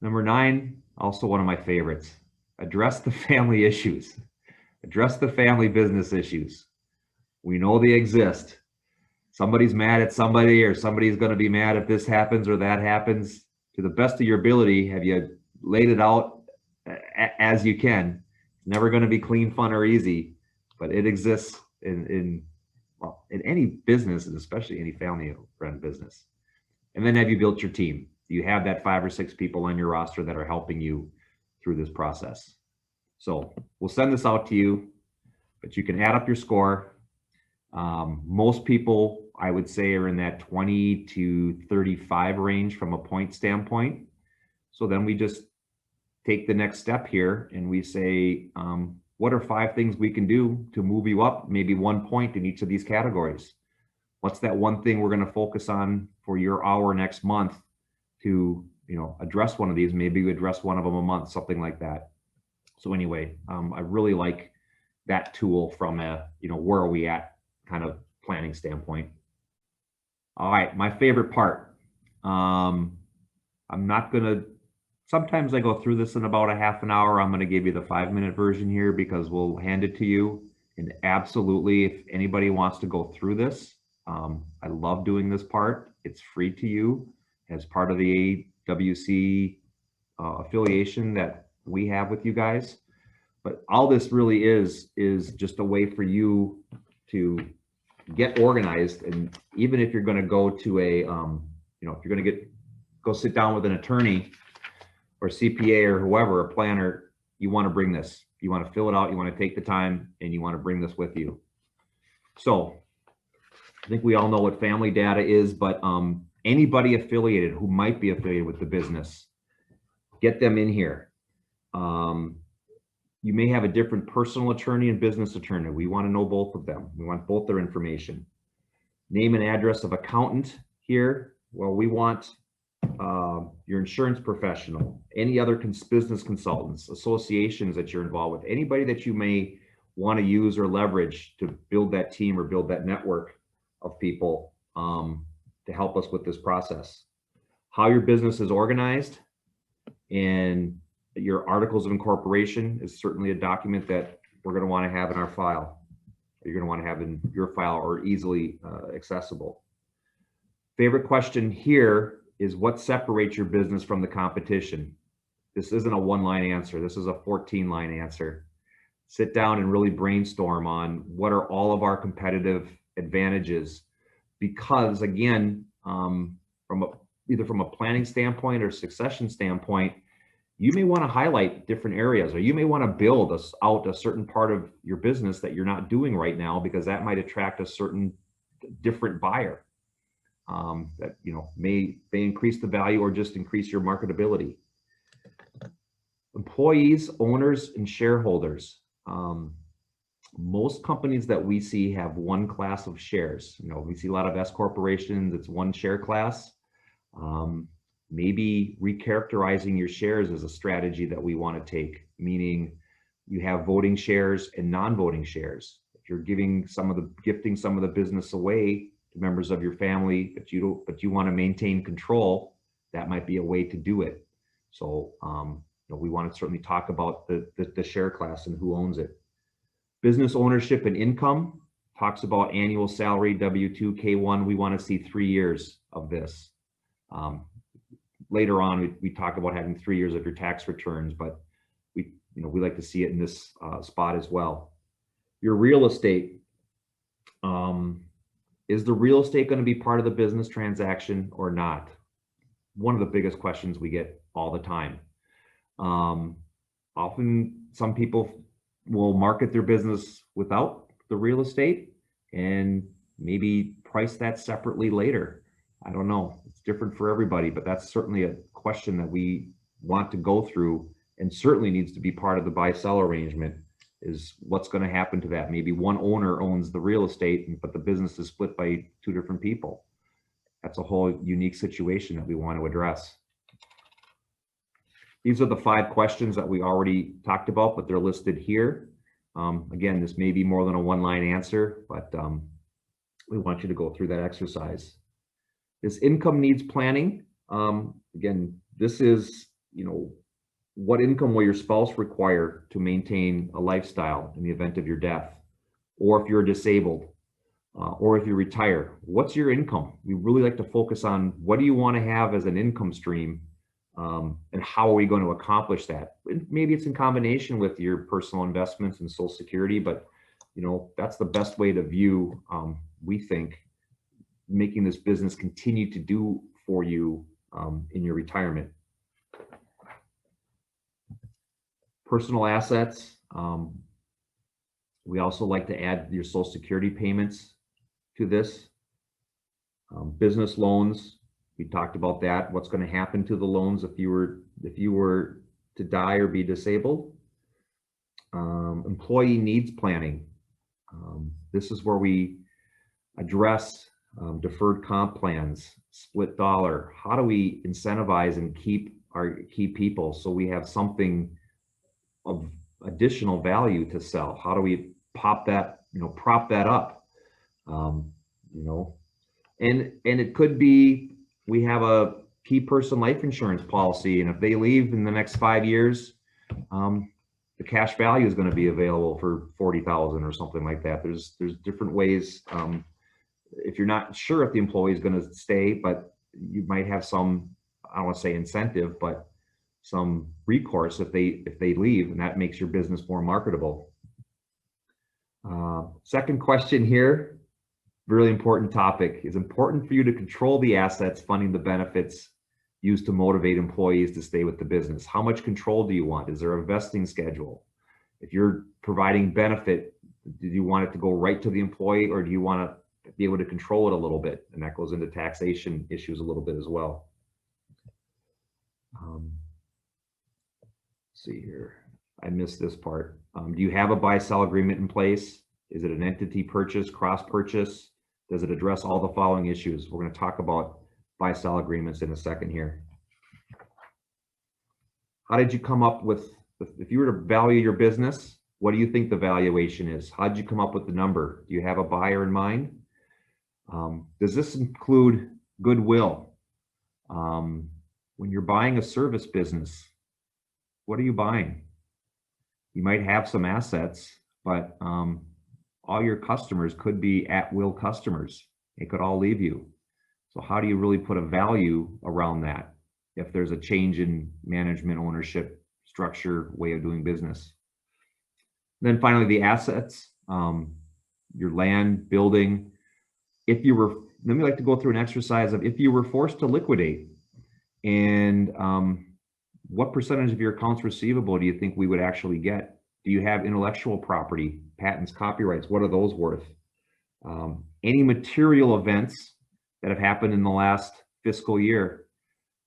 A: Number 9, also one of my favorites, address the family issues. Address the family business issues. We know they exist. Somebody's mad at somebody, or somebody's going to be mad if this happens or that happens. To the best of your ability, have you laid it out as you can? It's never going to be clean, fun, or easy, but it exists in any business, and especially any family-run business. And then have you built your team? Do you have that 5 or 6 people on your roster that are helping you through this process? So we'll send this out to you, but you can add up your score. Most people, I would say, are in that 20 to 35 range from a point standpoint. So then we just take the next step here and we say, what are 5 things we can do to move you up maybe 1 point in each of these categories? What's that one thing we're going to focus on for your hour next month to, address one of these? Maybe we address one of them a month, something like that. So anyway, I really like that tool from a, where are we at kind of planning standpoint. All right, my favorite part. I'm not gonna, sometimes I go through this in about a half an hour. I'm gonna give you the 5-minute version here because we'll hand it to you. And absolutely, if anybody wants to go through this, I love doing this part. It's free to you as part of the AWC affiliation that we have with you guys. But all this really is just a way for you to get organized. And even if you're going to go to a, if you're going to go sit down with an attorney or CPA or whoever, a planner, you want to bring this. You want to fill it out. You want to take the time, and you want to bring this with you. So I think we all know what family data is, but anybody affiliated who might be affiliated with the business, get them in here. You may have a different personal attorney and business attorney. We want to know both of them. We want both their information. Name and address of accountant here. Well, we want your insurance professional, any other business consultants, associations that you're involved with, anybody that you may want to use or leverage to build that team or build that network of people to help us with this process. How your business is organized, and your articles of incorporation is certainly a document that we're going to want to have in our file. You're going to want to have in your file or easily accessible. Favorite question here is, what separates your business from the competition? this isn't a 1-line answer. This is a 14-line answer. Sit down and really brainstorm on what are all of our competitive advantages, because again, either from a planning standpoint or succession standpoint, you may want to highlight different areas, or you may want to build out a certain part of your business that you're not doing right now, because that might attract a certain different buyer that may increase the value or just increase your marketability. Employees, owners, and shareholders. Most companies that we see have one class of shares. We see a lot of S corporations, it's one share class. Maybe recharacterizing your shares is a strategy that we want to take, meaning you have voting shares and non-voting shares. If you're gifting some of the business away to members of your family, but you want to maintain control, that might be a way to do it. So we want to certainly talk about the share class and who owns it. Business ownership and income talks about annual salary, W-2, K-1. We want to see 3 years of this. Later on, we talk about having 3 years of your tax returns, but we like to see it in this spot as well. Your real estate. Is the real estate going to be part of the business transaction or not? One of the biggest questions we get all the time. Often some people will market their business without the real estate and maybe price that separately later. I don't know. It's different for everybody, but that's certainly a question that we want to go through, and certainly needs to be part of the buy-sell arrangement, is what's going to happen to that. Maybe one owner owns the real estate, but the business is split by 2 different people. That's a whole unique situation that we want to address. These are the 5 questions that we already talked about, but they're listed here. Again, this may be more than a 1-line answer, but we want you to go through that exercise. This income needs planning. Again, this is, what income will your spouse require to maintain a lifestyle in the event of your death, or if you're disabled, or if you retire? What's your income? We really like to focus on what do you want to have as an income stream, and how are we going to accomplish that? Maybe it's in combination with your personal investments and Social Security, but that's the best way to view, we think, making this business continue to do for you in your retirement. Personal assets. We also like to add your Social Security payments to this. Business loans. We talked about that. What's going to happen to the loans if you were to die or be disabled? Employee needs planning. This is where we address deferred comp plans, split dollar. How do we incentivize and keep our key people so we have something of additional value to sell? How do we prop that up? And it could be, we have a key person life insurance policy, and if they leave in the next 5 years, the cash value is going to be available for $40,000 or something like that. There's different ways. If you're not sure if the employee is going to stay, but you might have some, I don't want to say incentive, but some recourse if they leave, and that makes your business more marketable. Second question here, really important topic. Is important for you to control the assets funding the benefits used to motivate employees to stay with the business. How much control do you want? Is there a vesting schedule? If you're providing benefit, do you want it to go right to the employee, or do you want to be able to control it a little bit? And that goes into taxation issues a little bit as well. Let's see here. I missed this part. Do you have a buy-sell agreement in place? Is it an entity purchase, cross purchase? Does it address all the following issues? We're going to talk about buy-sell agreements in a second here. How did you come up with, if you were to value your business, what do you think the valuation is? How did you come up with the number? Do you have a buyer in mind? Does this include goodwill? When you're buying a service business, what are you buying? You might have some assets, but all your customers could be at-will customers. They could all leave you. So how do you really put a value around that? if there's a change in management, ownership, structure, way of doing business. Then finally, the assets, your land, building. If you were, then we like to go through an exercise of if you were forced to liquidate, and what percentage of your accounts receivable do you think we would actually get? Do you have intellectual property, patents, copyrights? What are those worth? Any material events that have happened in the last fiscal year,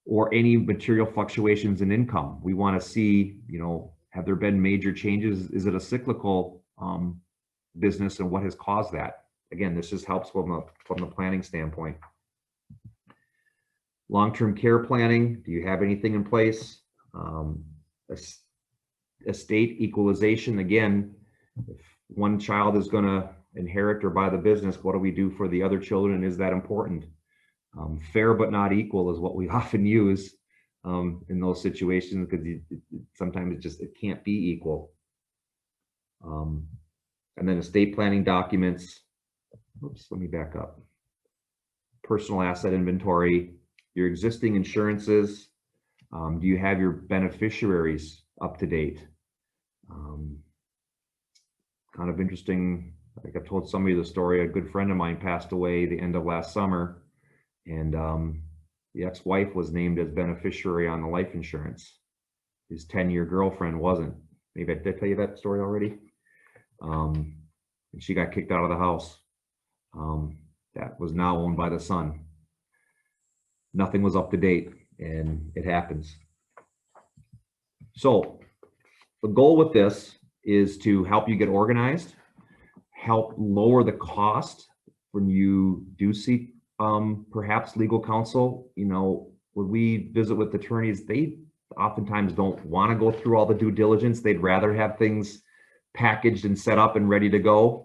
A: or any material fluctuations in income. We want to see, have there been major changes? Is it a cyclical business, and what has caused that? Again, this just helps from the planning standpoint. Long-term care planning, do you have anything in place? Estate equalization, again, if one child is going to inherit or buy the business, what do we do for the other children? Is that important? Fair but not equal is what we often use in those situations, because sometimes it can't be equal. And then estate planning documents. Oops, let me back up. Personal asset inventory, your existing insurances. Do you have your beneficiaries up to date? Kind of interesting. Like I told somebody the story, a good friend of mine passed away the end of last summer, and the ex-wife was named as beneficiary on the life insurance. His 10-year girlfriend wasn't. Maybe did I tell you that story already? And she got kicked out of the house. That was now owned by the son. Nothing was up to date, and it happens. So the goal with this is to help you get organized, help lower the cost when you do seek perhaps legal counsel. When we visit with attorneys, they oftentimes don't want to go through all the due diligence. They'd rather have things packaged and set up and ready to go,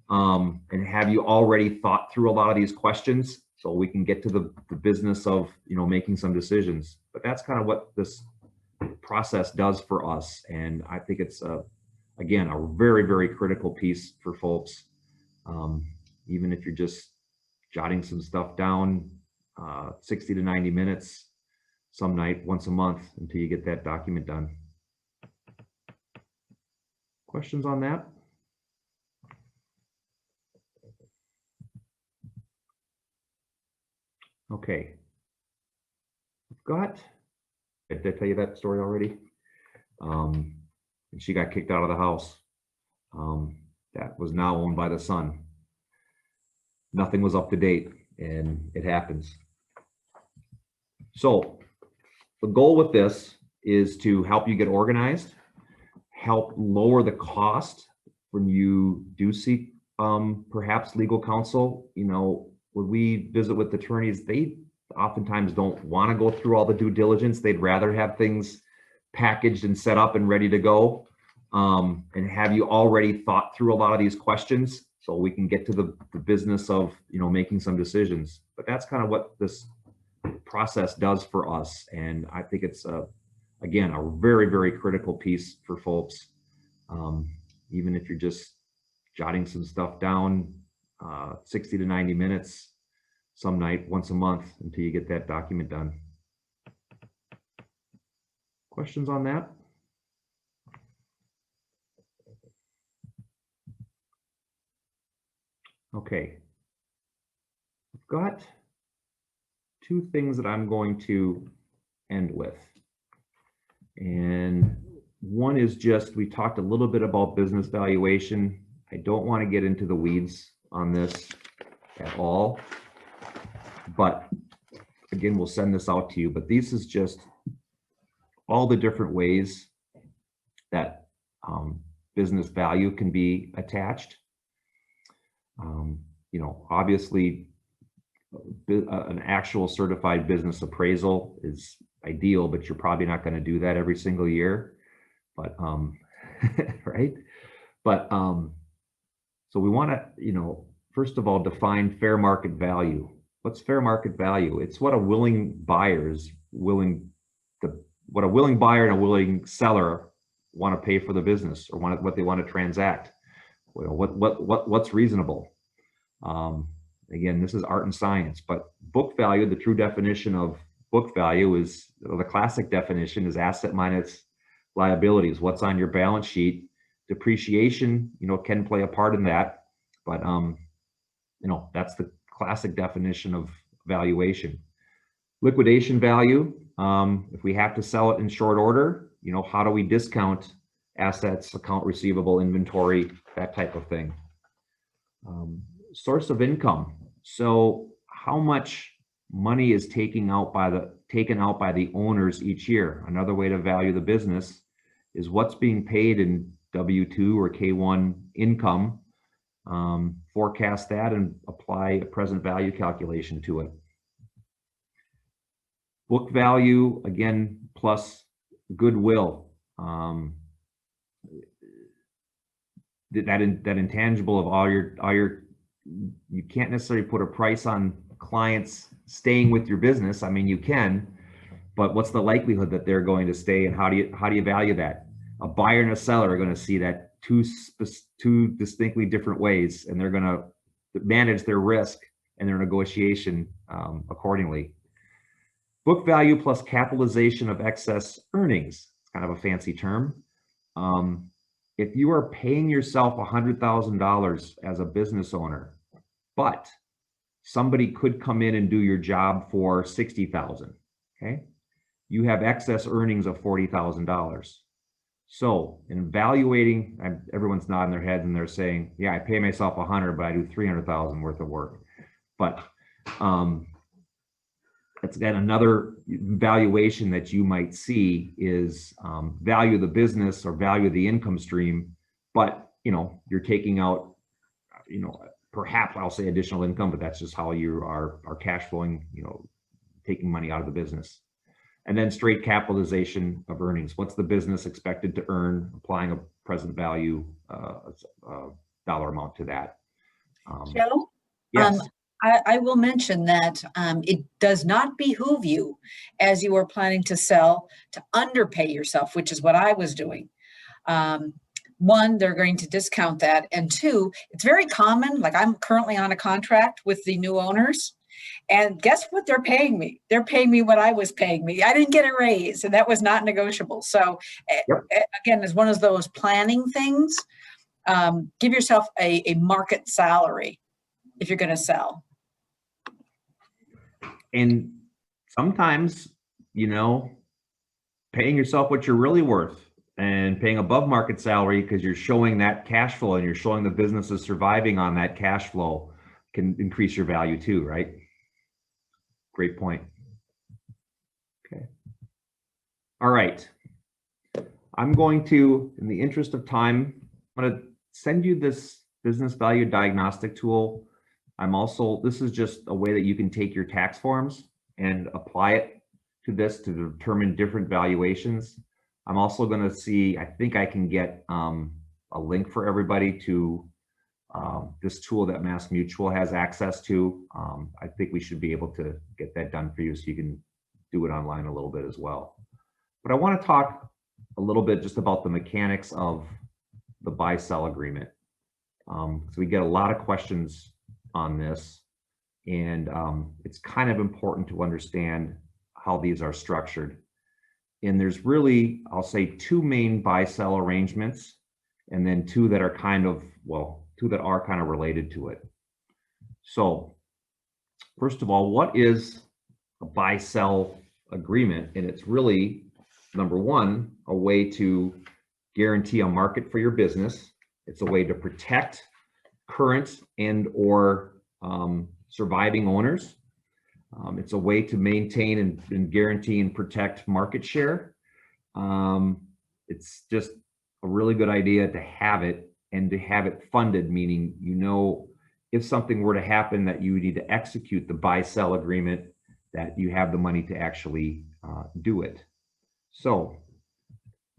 A: and have you already thought through a lot of these questions so we can get to the business of making some decisions. But that's kind of what this process does for us, and I think it's again a very, very critical piece for folks. Even if you're just jotting some stuff down, 60 to 90 minutes some night, once a month, until you get that document done. Questions on that? Okay. I've got, did I tell you that story already? And she got kicked out of the house. That was now owned by the son. Nothing was up to date, and it happens. So the goal with this is to help you get organized, help lower the cost when you do seek perhaps legal counsel. When we visit with attorneys, they oftentimes don't want to go through all the due diligence. They'd rather have things packaged and set up and ready to go, and have you already thought through a lot of these questions so we can get to the business of making some decisions. But that's kind of what this process does for us, and I think it's again a very, very critical piece for folks. Even if you're just jotting some stuff down, 60 to 90 minutes some night, once a month, until you get that document done. Questions on that? Okay. I've got two things that I'm going to end with. And one is just, we talked a little bit about business valuation. I don't want to get into the weeds on this at all, but again, we'll send this out to you. But this is just all the different ways that business value can be attached. Obviously, an actual certified business appraisal is ideal, but you're probably not going to do that every single year. But right? But so we want to, first of all, define fair market value. What's fair market value? It's what a willing buyer and a willing seller want to pay for the business, or what they want to transact. What's reasonable? Again, this is art and science, but book value, the true definition of book value is, the classic definition is asset minus liabilities, what's on your balance sheet. Depreciation, can play a part in that, but that's the classic definition of valuation. Liquidation value, if we have to sell it in short order, how do we discount assets, account receivable, inventory, that type of thing. Source of income. So how much money is taken out by the owners each year? Another way to value the business is what's being paid in W-2 or K-1 income. Forecast that and apply a present value calculation to it. Book value, again, plus goodwill. That intangible of all your, you can't necessarily put a price on clients staying with your business. I mean, you can, but what's the likelihood that they're going to stay, and how do you value that? A buyer and a seller are going to see that two distinctly different ways, and they're going to manage their risk and their negotiation accordingly. Book value plus capitalization of excess earnings. It's kind of a fancy term. If you are paying yourself $100,000 as a business owner, but somebody could come in and do your job for $60,000, okay? You have excess earnings of $40,000. So in evaluating, everyone's nodding their heads and they're saying, yeah, I pay myself 100, but I do 300,000 worth of work. But that's again another valuation that you might see is value the business or value the income stream, but you're taking out, perhaps I'll say additional income, but that's just how you are cash flowing, taking money out of the business. And then straight capitalization of earnings. What's the business expected to earn? Applying a present value dollar amount to that.
C: Joe?
A: Yes.
C: I will mention that it does not behoove you, as you are planning to sell, to underpay yourself, which is what I was doing. One, they're going to discount that. And two, it's very common. Like I'm currently on a contract with the new owners. And guess what they're paying me? They're paying me what I was paying me. I didn't get a raise, and that was not negotiable. So again, as one of those planning things, give yourself a market salary if you're going to sell.
A: And sometimes, paying yourself what you're really worth and paying above market salary because you're showing that cash flow and you're showing the business is surviving on that cash flow can increase your value too, right? Great point. Okay. All right. I'm going to, in the interest of time, I'm going to send you this business value diagnostic tool. This is just a way that you can take your tax forms and apply it to this to determine different valuations. I'm also going to see, I think I can get a link for everybody to this tool that Mass Mutual has access to. I think we should be able to get that done for you so you can do it online a little bit as well. But I want to talk a little bit just about the mechanics of the buy-sell agreement. So we get a lot of questions on this, and it's kind of important to understand how these are structured. And there's really, I'll say, two main buy-sell arrangements, and then two that are kind of related to it. So first of all, what is a buy-sell agreement? And it's really, number one, a way to guarantee a market for your business. It's a way to protect current and or surviving owners. It's a way to maintain and guarantee and protect market share. It's just a really good idea to have it and to have it funded, meaning, if something were to happen that you need to execute the buy-sell agreement, that you have the money to actually do it. So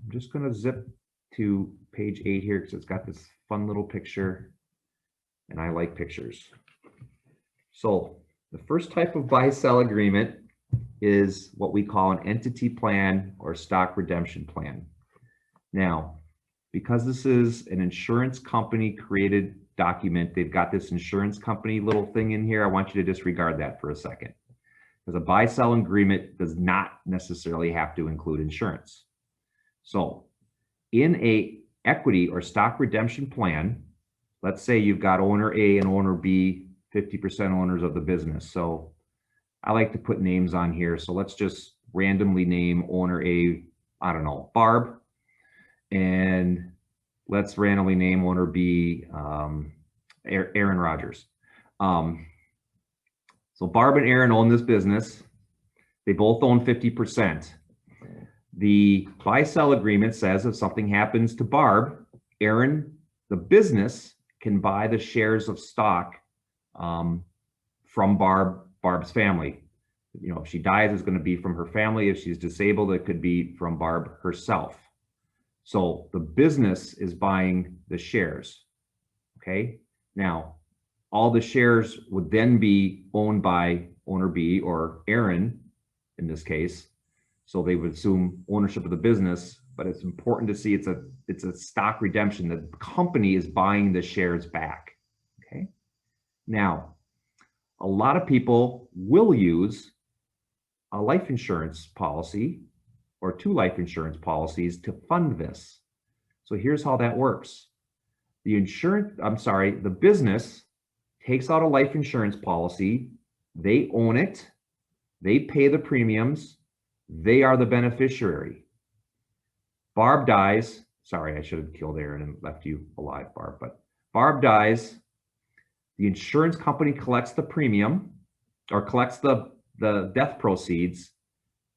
A: I'm just going to zip to page 8 here because it's got this fun little picture, and I like pictures. So the first type of buy-sell agreement is what we call an entity plan or stock redemption plan. Now, because this is an insurance company created document, they've got this insurance company little thing in here. I want you to disregard that for a second. because a buy-sell agreement does not necessarily have to include insurance. So in a equity or stock redemption plan, let's say you've got owner A and owner B, 50% owners of the business. So I like to put names on here. So let's just randomly name owner A, I don't know, Barb. And let's randomly name owner B, Aaron Rodgers. So Barb and Aaron own this business. They both own 50%. The buy-sell agreement says if something happens to Barb, Aaron, the business, can buy the shares of stock from Barb's family. You know, if she dies, it's going to be from her family. If she's disabled, it could be from Barb herself. So the business is buying the shares. Okay. Now, all the shares would then be owned by owner B or Aaron in this case. So they would assume ownership of the business, but it's important to see it's a stock redemption. The company is buying the shares back. Okay. Now, a lot of people will use a life insurance policy or two life insurance policies to fund this. So here's how that works. The business takes out a life insurance policy. They own it. They pay the premiums. They are the beneficiary. Barb dies. Sorry, I should have killed Aaron and left you alive, Barb. But Barb dies. The insurance company collects the premium or collects the death proceeds,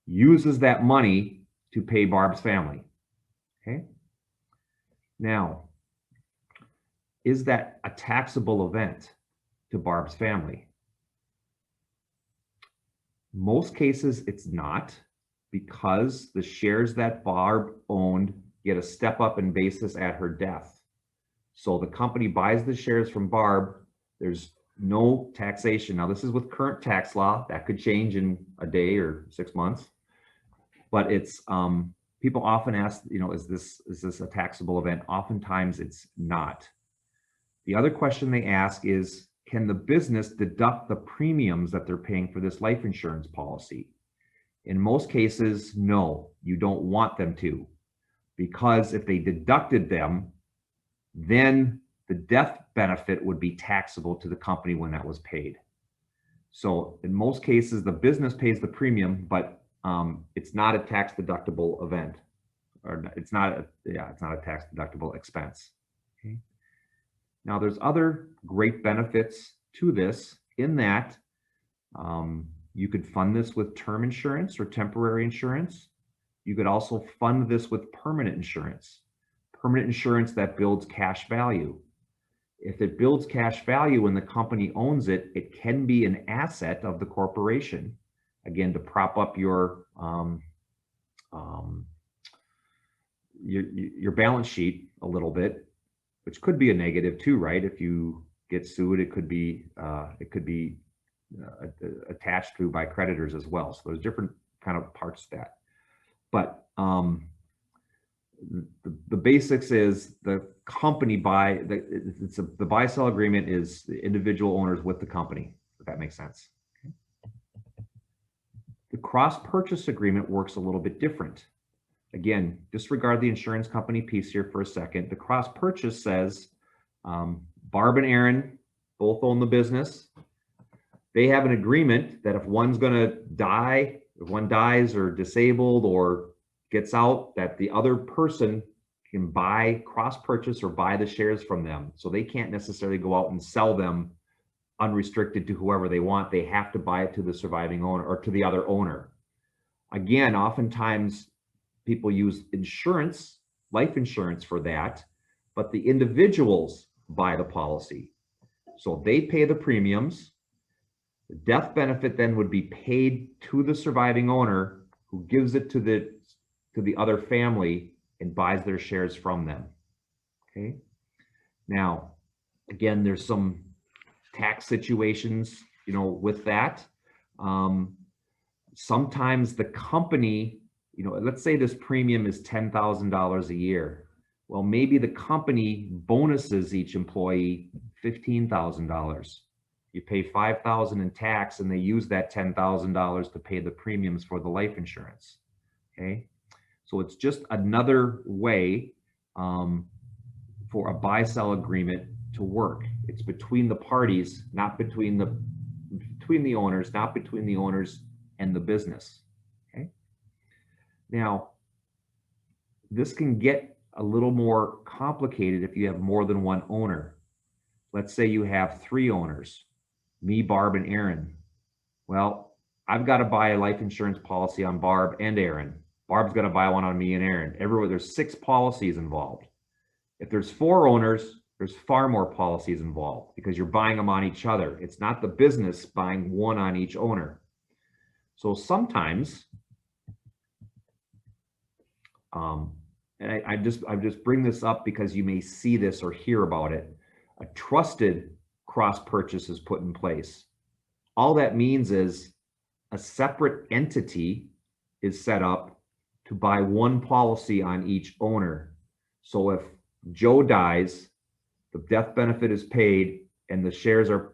A: uses that money to pay Barb's family. Okay. Now, is that a taxable event to Barb's family? Most cases, it's not, because the shares that Barb owned get a step up in basis at her death. So the company buys the shares from Barb. There's no taxation. Now, this is with current tax law. That could change in a day or 6 months. But it's people often ask, you know, is this a taxable event? Oftentimes it's not. The other question they ask is, can the business deduct the premiums that they're paying for this life insurance policy? In most cases, no, you don't want them to, because if they deducted them, then the death benefit would be taxable to the company when that was paid. So in most cases, the business pays the premium, but it's not a tax deductible event, or it's not a tax deductible expense. Okay. Now, there's other great benefits to this in that you could fund this with term insurance or temporary insurance. You could also fund this with permanent insurance that builds cash value. If it builds cash value when the company owns it, it can be an asset of the corporation, again, to prop up your balance sheet a little bit, which could be a negative too, right? If you get sued, it could be attached to by creditors as well. So there's different kind of parts to that. But the basics is the company the buy-sell agreement is the individual owners with the company, if that makes sense. Okay. The cross-purchase agreement works a little bit different. Again, disregard the insurance company piece here for a second. The cross-purchase says Barb and Aaron both own the business. They have an agreement that if one's going to die, if one dies or disabled or gets out, that the other person can buy cross-purchase or buy the shares from them. So they can't necessarily go out and sell them unrestricted to whoever they want. They have to buy it to the surviving owner or to the other owner. Again, oftentimes people use insurance, life insurance for that, but the individuals buy the policy. So they pay the premiums. The death benefit then would be paid to the surviving owner, who gives it to the other family and buys their shares from them. Okay. Now, again, there's some tax situations, you know, with that. Sometimes the company, you know, let's say this premium is $10,000 a year. Well, maybe the company bonuses each employee $15,000. You pay $5,000 in tax, and they use that $10,000 to pay the premiums for the life insurance. Okay, so it's just another way for a buy-sell agreement to work. It's between the parties, not between the owners, not between the owners and the business. Okay. Now, this can get a little more complicated if you have more than one owner. Let's say you have 3 owners, me, Barb, and Aaron. Well, I've got to buy a life insurance policy on Barb and Aaron. Barb's got to buy one on me and Aaron. Everywhere, there's 6 policies involved. If there's 4 owners, there's far more policies involved because you're buying them on each other. It's not the business buying one on each owner. So sometimes, and I just bring this up because you may see this or hear about it. A trusted cross purchase is put in place. All that means is a separate entity is set up to buy one policy on each owner. So if Joe dies, the death benefit is paid, and the shares are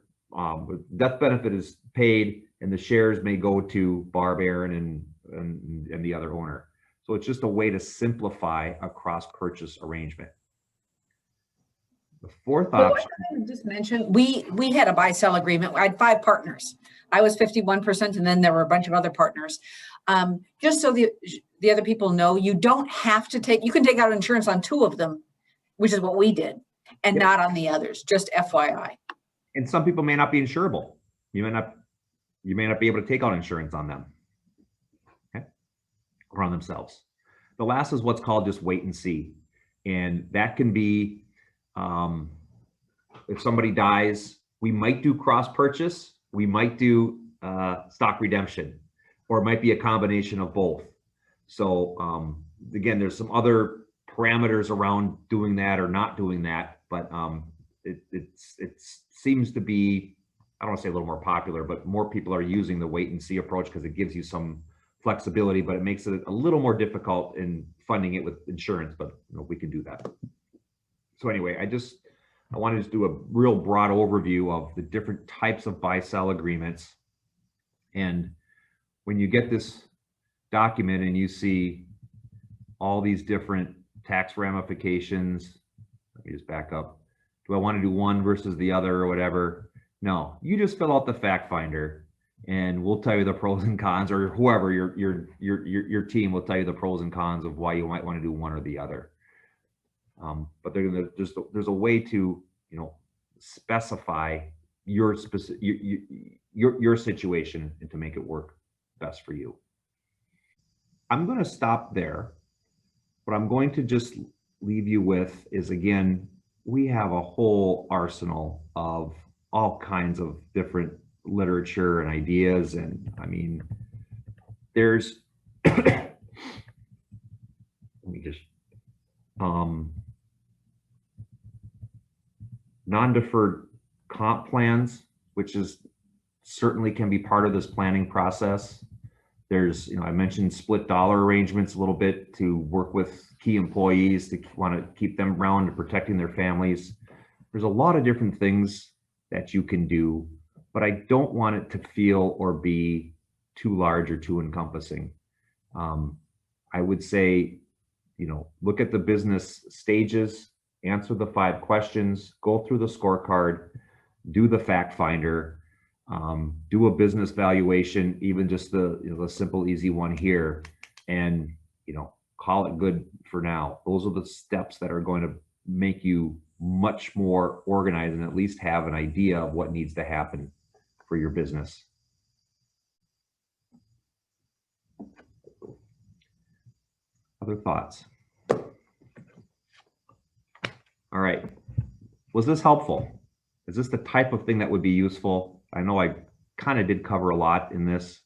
A: death benefit is paid, and the shares may go to Barb, Aaron, and the other owner. So it's just a way to simplify a cross purchase arrangement. The fourth option.
C: I would just mention, we had a buy-sell agreement. I had 5 partners. I was 51%, and then there were a bunch of other partners. Just so the other people know, you don't have to you can take out insurance on 2 of them, which is what we did, and
A: Yep.
C: not on the others, just FYI.
A: And some people may not be insurable. You may not be able to take out insurance on them, okay, or on themselves. The last is what's called just wait and see. And that can be, if somebody dies, we might do cross purchase, we might do stock redemption, or it might be a combination of both. So again, there's some other parameters around doing that or not doing that, but it seems to be, I don't want to say a little more popular, but more people are using the wait and see approach because it gives you some flexibility, but it makes it a little more difficult in funding it with insurance, but we can do that. So anyway, I wanted to do a real broad overview of the different types of buy-sell agreements. And when you get this document and you see all these different tax ramifications, let me just back up. Do I want to do one versus the other or whatever? No, you just fill out the fact finder and we'll tell you the pros and cons, or whoever your team will tell you the pros and cons of why you might want to do one or the other. But there's a way to specify your specific your situation and to make it work best for you. I'm going to stop there. What I'm going to just leave you with is, again, we have a whole arsenal of all kinds of different literature and ideas, and I mean, there's let me just non-deferred comp plans, which is certainly can be part of this planning process. There's, I mentioned split dollar arrangements a little bit to work with key employees to want to keep them around and protecting their families. There's a lot of different things that you can do, but I don't want it to feel or be too large or too encompassing. I would say, look at the business stages, answer the 5 questions, go through the scorecard, do the fact finder, do a business valuation, even just the simple, easy one here, and call it good for now. Those are the steps that are going to make you much more organized and at least have an idea of what needs to happen for your business. Other thoughts? All right. Was this helpful? Is this the type of thing that would be useful? I know I kind of did cover a lot in this,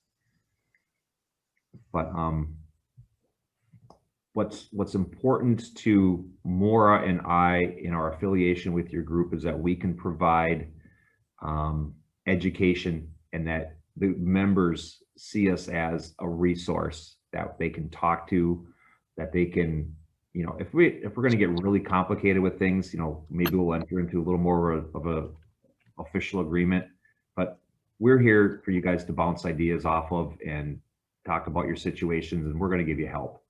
A: but what's important to Maura and I in our affiliation with your group is that we can provide education, and that the members see us as a resource that they can talk to, that they can, if we're going to get really complicated with things, maybe we'll enter into a little more of a official agreement. But we're here for you guys to bounce ideas off of and talk about your situations, and we're going to give you help.